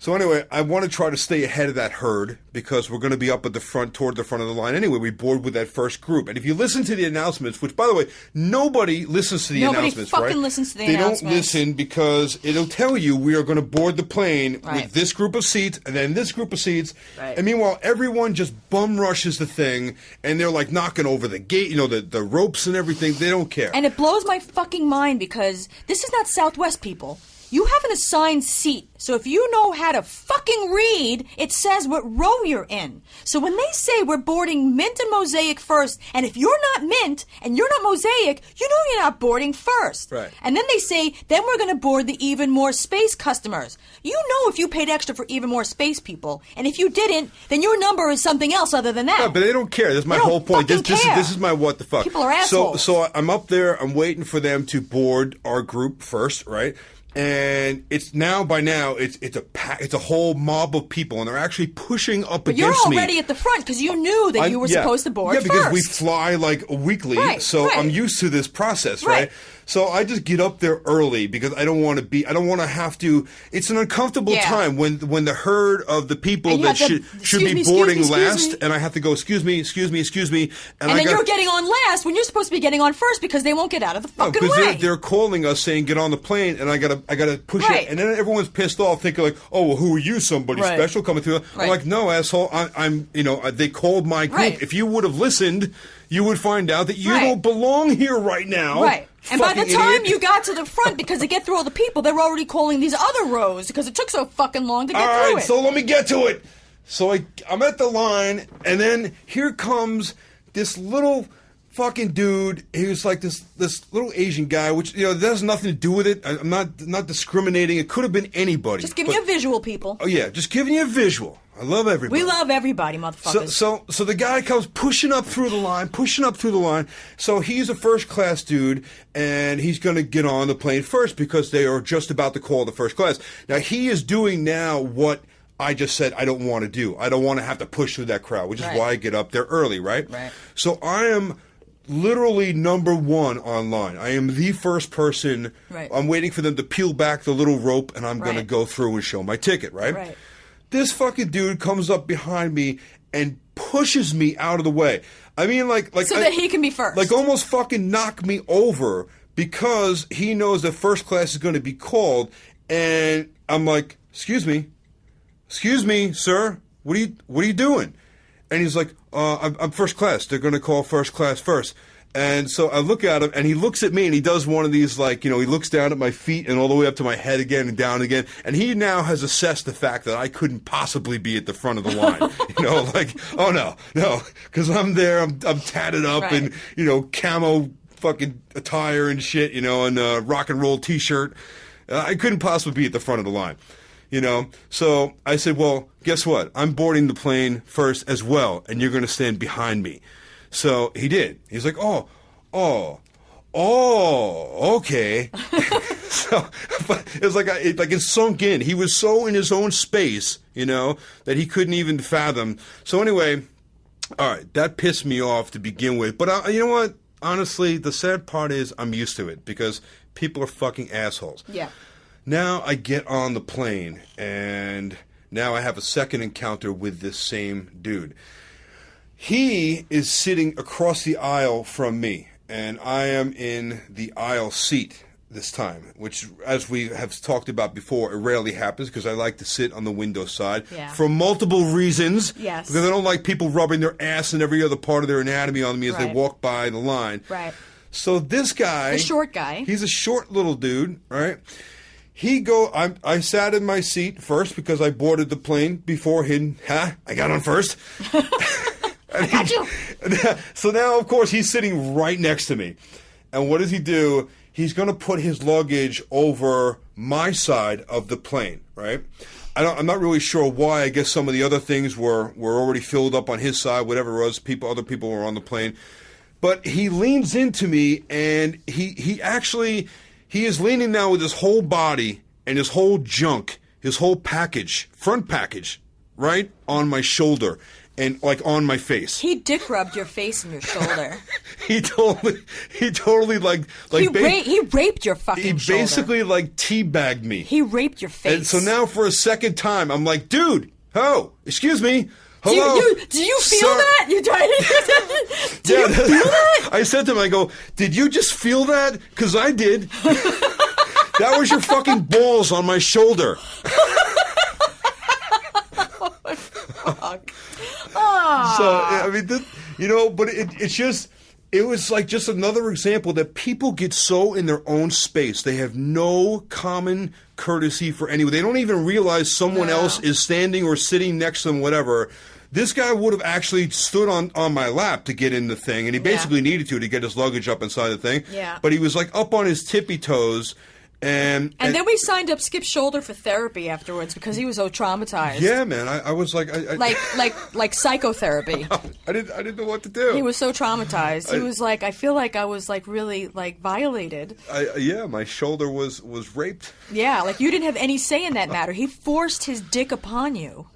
So anyway, I want to try to stay ahead of that herd because we're going to be up at the front, toward the front of the line. Anyway, we board with that first group. And if you listen to the announcements, which, by the way, nobody listens to the announcements, right? Nobody fucking listens to the announcements. They don't listen because it'll tell you we are going to board the plane with this group of seats and then this group of seats. Right. And meanwhile, everyone just bum rushes the thing and they're like knocking over the gate, the ropes and everything. They don't care. And it blows my fucking mind because this is not Southwest, people. You have an assigned seat, so if you know how to fucking read, it says what row you're in. So when they say we're boarding Mint and Mosaic first, and if you're not Mint and you're not Mosaic, you know you're not boarding first. Right. And then they say, then we're going to board the Even More Space customers. You know if you paid extra for Even More Space people, and if you didn't, then your number is something else other than that. No, but they don't care. That's my whole point. This is my what the fuck. People are assholes. So I'm up there. I'm waiting for them to board our group first, right? And it's a whole mob of people, and they're actually pushing up but against me. You're already at the front because you knew that you were supposed to board first. Yeah, because we fly like weekly, so I'm used to this process, right? So I just get up there early because I don't want to have to. It's an uncomfortable time when the herd of the people that should be boarding last, and I have to go, excuse me, and then you're getting on last when you're supposed to be getting on first because they won't get out of the fucking way. They're calling us saying get on the plane, and I gotta push it, and then everyone's pissed off, thinking like, oh, well, who are you? Somebody special coming through? I'm like, no, asshole, I'm they called my group. If you would have listened, you would find out that you don't belong here right now. Right. And by the time you got to the front, because to get through all the people, they were already calling these other rows because it took so fucking long to get through it. All right, so let me get to it. So I'm at the line, and then here comes this little fucking dude. He was like this little Asian guy, which that has nothing to do with it. I'm not discriminating. It could have been anybody. Just giving you a visual, people. Oh yeah, just giving you a visual. I love everybody. We love everybody, motherfuckers. So the guy comes pushing up through the line. So he's a first class dude, and he's going to get on the plane first because they are just about to call the first class. Now he is doing now what I just said I don't want to do. I don't want to have to push through that crowd, which is why I get up there early, right? Right. So I am literally number one online. I am the first person. Right. I'm waiting for them to peel back the little rope, and I'm going to go through and show my ticket, right? Right. This fucking dude comes up behind me and pushes me out of the way. I mean, like so that he can be first. Like almost fucking knock me over because he knows that first class is going to be called, and I'm like, excuse me, sir, what are you doing? And he's like, I'm first class. They're going to call first class first. And so I look at him, and he looks at me, and he does one of these, like, he looks down at my feet and all the way up to my head again and down again. And he now has assessed the fact that I couldn't possibly be at the front of the line. Like, oh, no, because I'm there, I'm tatted up and, camo fucking attire and shit, and rock and roll T-shirt. I couldn't possibly be at the front of the line. So I said, well, guess what? I'm boarding the plane first as well, and you're going to stand behind me. So he did. He's like, oh, okay. So it's like it sunk in. He was so in his own space, that he couldn't even fathom. So anyway, all right, that pissed me off to begin with. But you know what? Honestly, the sad part is I'm used to it because people are fucking assholes. Yeah. Now I get on the plane, and now I have a second encounter with this same dude. He is sitting across the aisle from me, and I am in the aisle seat this time, which, as we have talked about before, it rarely happens because I like to sit on the window side for multiple reasons. Yes. Because I don't like people rubbing their ass and every other part of their anatomy on me as they walk by the line. Right. So this guy, the short guy, he's a short little dude, right? I sat in my seat first because I boarded the plane before him. I got on first. Got you. So now, of course, he's sitting right next to me. And what does he do? He's going to put his luggage over my side of the plane, right? I'm not really sure why. I guess some of the other things were already filled up on his side, whatever it was. Other people were on the plane. But he leans into me, and he is leaning now with his whole body and his whole junk, his whole package, front package, right on my shoulder and like on my face. He dick rubbed your face and your shoulder. he totally he raped your fucking shoulder. He basically like teabagged me. He raped your face. And so now for a second time, I'm like, dude, excuse me. Hello? Do you feel that? You tried it? Do you feel that? I said to him, I go, did you just feel that? Because I did. That was your fucking balls on my shoulder. Oh, my fuck. Oh. So, I mean, but it's just, it was like just another example that people get so in their own space. They have no common courtesy for anyone. They don't even realize someone else is standing or sitting next to them, whatever. This guy would have actually stood on my lap to get in the thing, and he basically needed to get his luggage up inside the thing. Yeah. But he was like up on hpsytippy toes. And then we signed up Skip's shoulder for therapy afterwards because he was so traumatized. Yeah, man. I was like... like psychotherapy. I didn't know what to do. He was so traumatized. He was like, I feel like I was like really like violated. My shoulder was raped. Yeah, like you didn't have any say in that matter. He forced his dick upon you.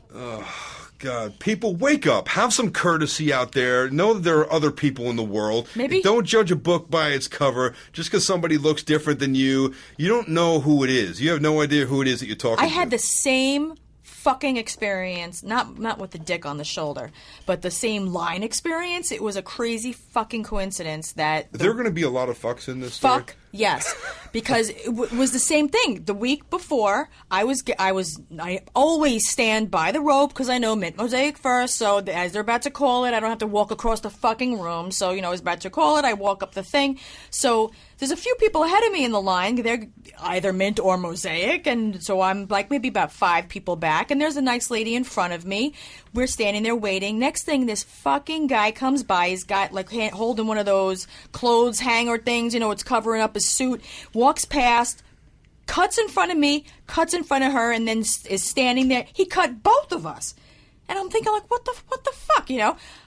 God, people, wake up. Have some courtesy out there. Know that there are other people in the world. Maybe. Don't judge a book by its cover. Just because somebody looks different than you, you don't know who it is. You have no idea who it is that you're talking to. I had the same fucking experience, not with the dick on the shoulder, but the same line experience. It was a crazy fucking coincidence that... Is there going to be a lot of fucks in this story? Fuck, yes. Because it was the same thing. The week before, I always stand by the rope because I know mint mosaic first, so as they're about to call it, I don't have to walk across the fucking room. So, I was about to call it, I walk up the thing. So there's a few people ahead of me in the line. They're either mint or mosaic, and so I'm like maybe about 5 people back, and there's a nice lady in front of me. We're standing there waiting. Next thing, this fucking guy comes by. He's got like holding one of those clothes hanger things, it's covering up his suit. Walks past, cuts in front of me, cuts in front of her, and then is standing there. He cut both of us. And I'm thinking, like, what the fuck,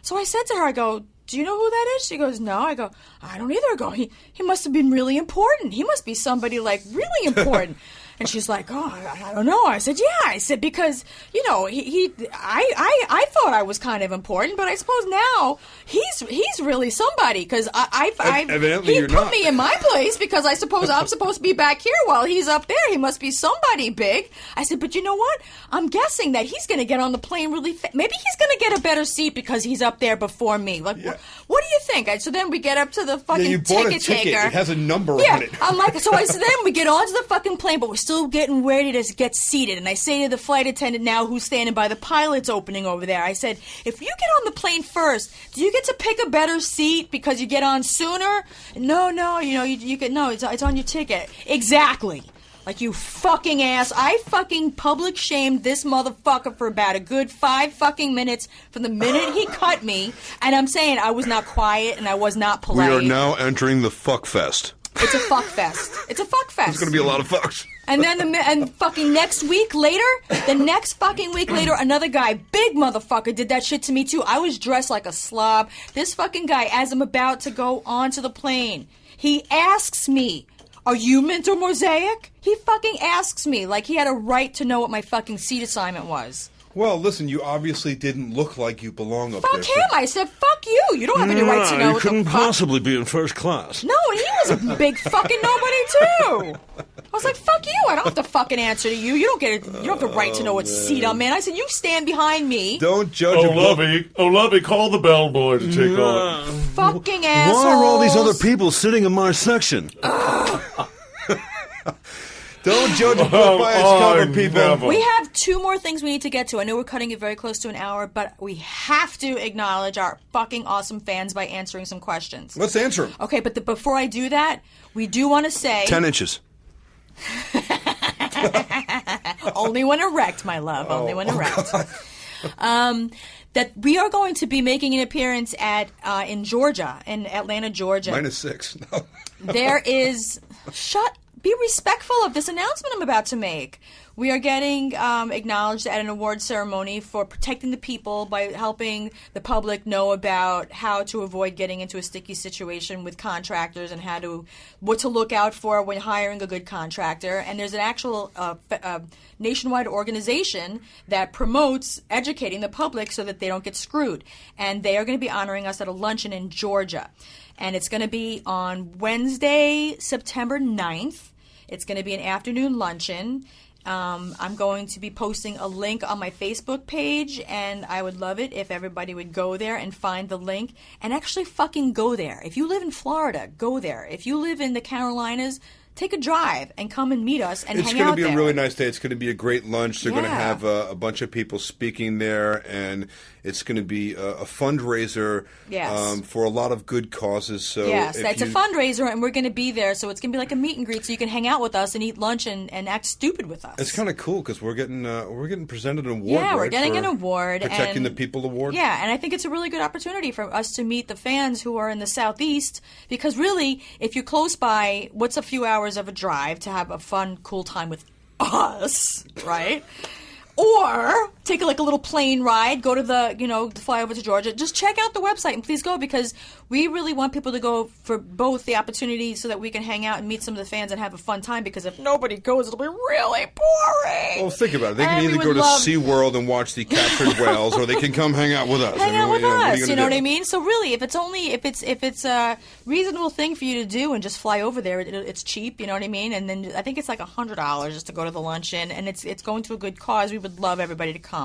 So I said to her, I go, do you know who that is? She goes, no. I go, I don't either. I go, he must have been really important. He must be somebody, like, really important. And she's like, oh, I don't know. I said, yeah. I said, because, I thought I was kind of important, but I suppose now he's really somebody, because he put me in my place because I suppose I'm supposed to be back here while he's up there. He must be somebody big. I said, but you know what? I'm guessing that he's going to get on the plane really fast. Maybe he's going to get a better seat because he's up there before me. Like, what do you think? So then we get up to the fucking ticket taker. It has a number on it. I'm like, so then we get onto the fucking plane, but we're still getting ready to get seated. And I say to the flight attendant now who's standing by the pilot's opening over there, I said, if you get on the plane first, do you get to pick a better seat because you get on sooner? No, you get, no, it's on your ticket. Exactly. Like, you fucking ass. I fucking public shamed this motherfucker for about a good 5 fucking minutes from the minute he cut me. And I'm saying I was not quiet and I was not polite. We are now entering the fuck fest. It's a fuck fest. It's a fuck fest. There's going to be a lot of fucks. And then and fucking next fucking week later, another guy, big motherfucker, did that shit to me too. I was dressed like a slob. This fucking guy, as I'm about to go onto the plane, he asks me, are you mint or mosaic? He fucking asks me like he had a right to know what my fucking seat assignment was. Well, listen, you obviously didn't look like you belong up there. Fuck him. I said, fuck you. You don't have any right to know what couldn't possibly be in first class. No, and he was a big fucking nobody, too. I was like, fuck you. I don't have to fucking answer to you. You don't have the right to know what seat I'm in. I said, you stand behind me. Don't judge a book. Lovey, call the bellboy to take off. Fucking assholes. Why are all these other people sitting in my section? Don't judge a book by its cover, people. Never. We have 2 more things we need to get to. I know we're cutting it very close to an hour, but we have to acknowledge our fucking awesome fans by answering some questions. Let's answer them. Okay, but before I do that, we do want to say... 10 inches. Only when erect, my love. Only when erect. That we are going to be making an appearance in Georgia, in Atlanta, Georgia. -6. No. There is... Be respectful of this announcement I'm about to make. We are getting acknowledged at an award ceremony for protecting the people by helping the public know about how to avoid getting into a sticky situation with contractors and what to look out for when hiring a good contractor. And there's an actual nationwide organization that promotes educating the public so that they don't get screwed. And they are going to be honoring us at a luncheon in Georgia. And it's going to be on Wednesday, September 9th. It's going to be an afternoon luncheon. I'm going to be posting a link on my Facebook page, and I would love it if everybody would go there and find the link and actually fucking go there. If you live in Florida, go there. If you live in the Carolinas, take a drive and come and meet us and hang out there. It's going to be a really nice day. It's going to be a great lunch. They're going to have a bunch of people speaking there, and it's going to be a fundraiser for a lot of good causes. So yes, it's a fundraiser, and we're going to be there. So it's going to be like a meet and greet, so you can hang out with us and eat lunch and act stupid with us. It's kind of cool because we're getting presented an award. Yeah, we're right, getting an award, protecting the people award. Yeah, and I think it's a really good opportunity for us to meet the fans who are in the Southeast. Because really, if you're close by, what's a few hours of a drive to have a fun, cool time with us, right? Or take a little plane ride, go to fly over to Georgia. Just check out the website and please go, because we really want people to go for both the opportunity so that we can hang out and meet some of the fans and have a fun time, because if nobody goes, it'll be really boring. Well, think about it. They can either go to SeaWorld and watch the captured whales, or they can come hang out with us. Hang out with us, you know what I mean? So really, if it's a reasonable thing for you to do and just fly over there, it's cheap, you know what I mean? And then I think it's like $100 just to go to the luncheon, and it's going to a good cause. We would love everybody to come.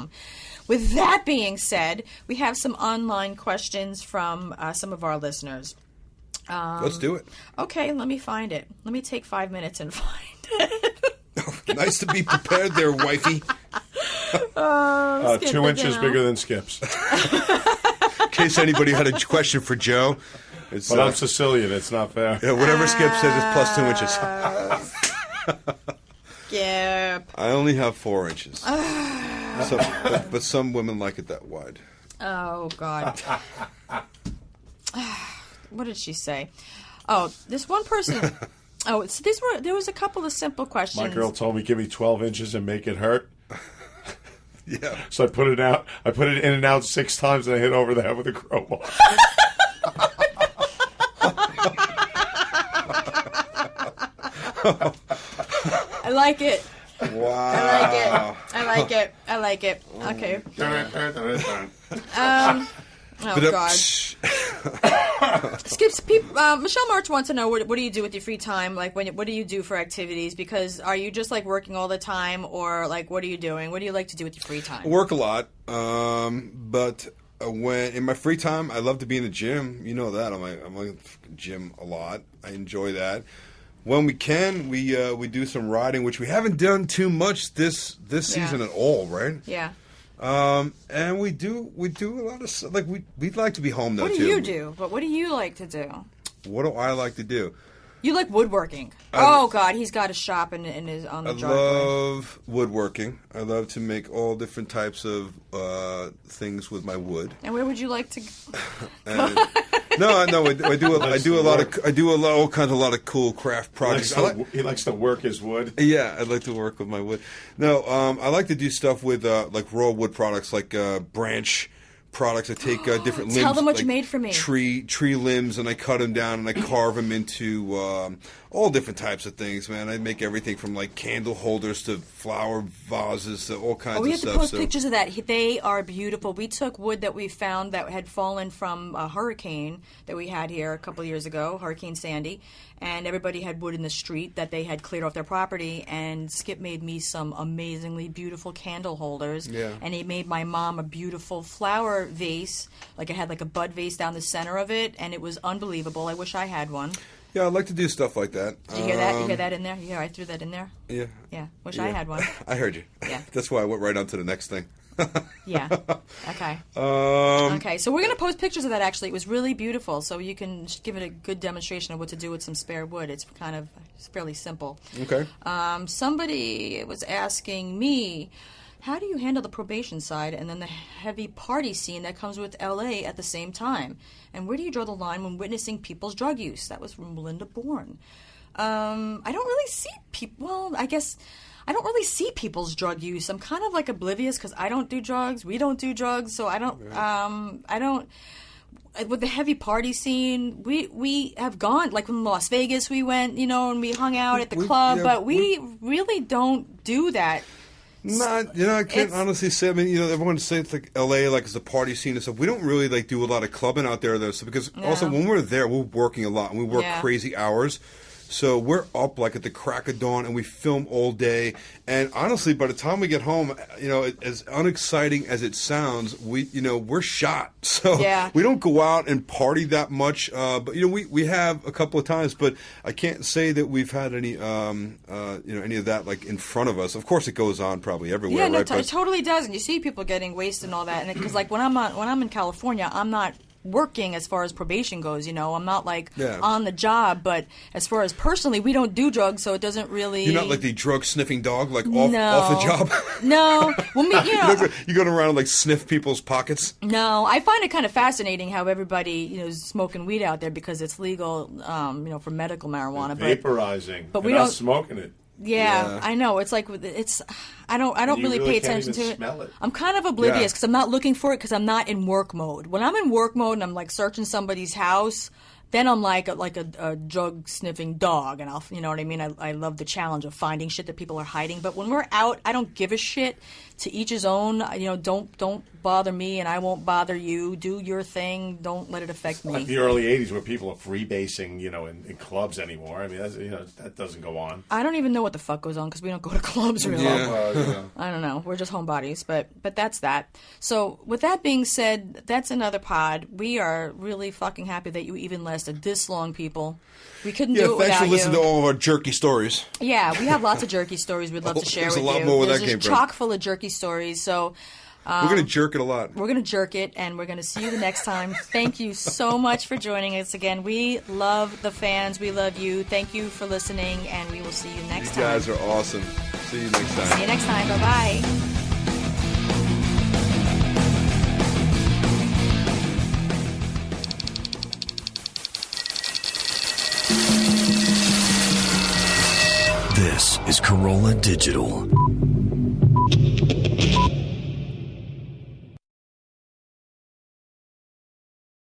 With that being said, we have some online questions from some of our listeners. Let's do it. Okay, let me find it. Let me take 5 minutes and find it. Nice to be prepared there, wifey. 2 inches bigger than Skip's. In case anybody had a question for Joe. But I'm Sicilian. It's not fair. Yeah, whatever Skip says is plus 2 inches. Skip. I only have 4 inches. But some women like it that wide. Oh, God. What did she say? Oh, this one person... Oh, so there was a couple of simple questions. My girl told me, give me 12 inches and make it hurt. Yeah. So I put it out. I put it in and out 6 times, and I hit over the head with a crowbar. I like it. Wow. I like it. Okay. Oh, God. Skips. Michelle March wants to know, what do you do with your free time? Like, what do you do for activities? Because are you just like working all the time, or like what are you doing? What do you like to do with your free time? I work a lot, but when in my free time, I love to be in the gym. You know that I'm like the gym a lot. I enjoy that. When we can, we do some riding, which we haven't done too much this season at all, right? Yeah. And we do a lot of, like, we'd like to be home though. What do you do? But what do you like to do? What do I like to do? You like woodworking. Oh God, he's got a shop on the driveway. I love woodworking. I love to make all different types of things with my wood. And where would you like to? No, I do all kinds of cool craft projects. He likes to work his wood. Yeah, I like to work with my wood. No, I like to do stuff with like raw wood products, like branch products. I take different limbs. Tell them what you made for me. Tree limbs, and I cut them down and I carve them into all different types of things. Man, I make everything from like candle holders to flower vases to all kinds of stuff. We have to post pictures of that. They are beautiful. We took wood that we found that had fallen from a hurricane that we had here a couple of years ago, Hurricane Sandy, and everybody had wood in the street that they had cleared off their property, and Skip made me some amazingly beautiful candle holders. Yeah. And he made my mom a beautiful flower vase, like it had like a bud vase down the center of it, and it was unbelievable. I wish I had one. Yeah, I'd like to do stuff like that. Did you hear that? You hear that in there? Yeah, I threw that in there. Yeah. Yeah. Wish I had one. I heard you. Yeah. That's why I went right on to the next thing. Yeah. Okay. Okay. So we're going to post pictures of that, actually. It was really beautiful. So you can give it a good demonstration of what to do with some spare wood. It's fairly simple. Okay. Somebody was asking me, how do you handle the probation side and then the heavy party scene that comes with LA at the same time? And where do you draw the line when witnessing people's drug use? That was from Linda Bourne. I don't really see people. Well, I guess I don't really see people's drug use. I'm kind of like oblivious because I don't do drugs. We don't do drugs, so I don't. I don't. With the heavy party scene, we have gone, like in Las Vegas, we went, and we hung out at the club, but we really don't do that. Not, I can't honestly say. I mean, everyone says it's like L.A. like it's a party scene and stuff. We don't really like do a lot of clubbing out there though. So because also when we're there, we're working a lot and we work crazy hours. So we're up like at the crack of dawn and we film all day. And honestly, by the time we get home, as unexciting as it sounds, we're shot. So we don't go out and party that much. But we have a couple of times, but I can't say that we've had any any of that like in front of us. Of course, it goes on probably everywhere. Yeah, no, right? It totally does. And you see people getting wasted and all that. And because like when I'm in California, I'm not working as far as probation goes, I'm not like on the job, but as far as personally, we don't do drugs, so it doesn't really. You're not like the drug sniffing dog, like off the job. No, well, you go around and like sniff people's pockets. No, I find it kind of fascinating how everybody is smoking weed out there because it's legal, for medical marijuana. Vaporizing, but we not don't smoking it. Yeah, I know. It's like I don't really pay attention to it. I'm kind of oblivious because I'm not looking for it because I'm not in work mode. When I'm in work mode and I'm like searching somebody's house, then I'm like a drug sniffing dog, and you know what I mean. I love the challenge of finding shit that people are hiding. But when we're out, I don't give a shit. To each his own. Don't bother me, and I won't bother you. Do your thing. Don't let it affect me. Like the early '80s, where people are freebasing, in clubs anymore. I mean, that doesn't go on. I don't even know what the fuck goes on because we don't go to clubs really. I don't know. We're just homebodies, but that's that. So with that being said, that's another pod. We are really fucking happy that you even lasted this long, people. We couldn't do it without you. Thanks for listening to all of our jerky stories. Yeah, we have lots of jerky stories we'd love to share with you. There's a lot more where that came from. Chock full of jerky stories. So we're going to jerk it a lot. We're going to jerk it, and we're going to see you the next time. Thank you so much for joining us again. We love the fans. We love you. Thank you for listening, and we will see you next time. You guys are awesome. See you next time. See you next time. Bye-bye. This is Carolla Digital.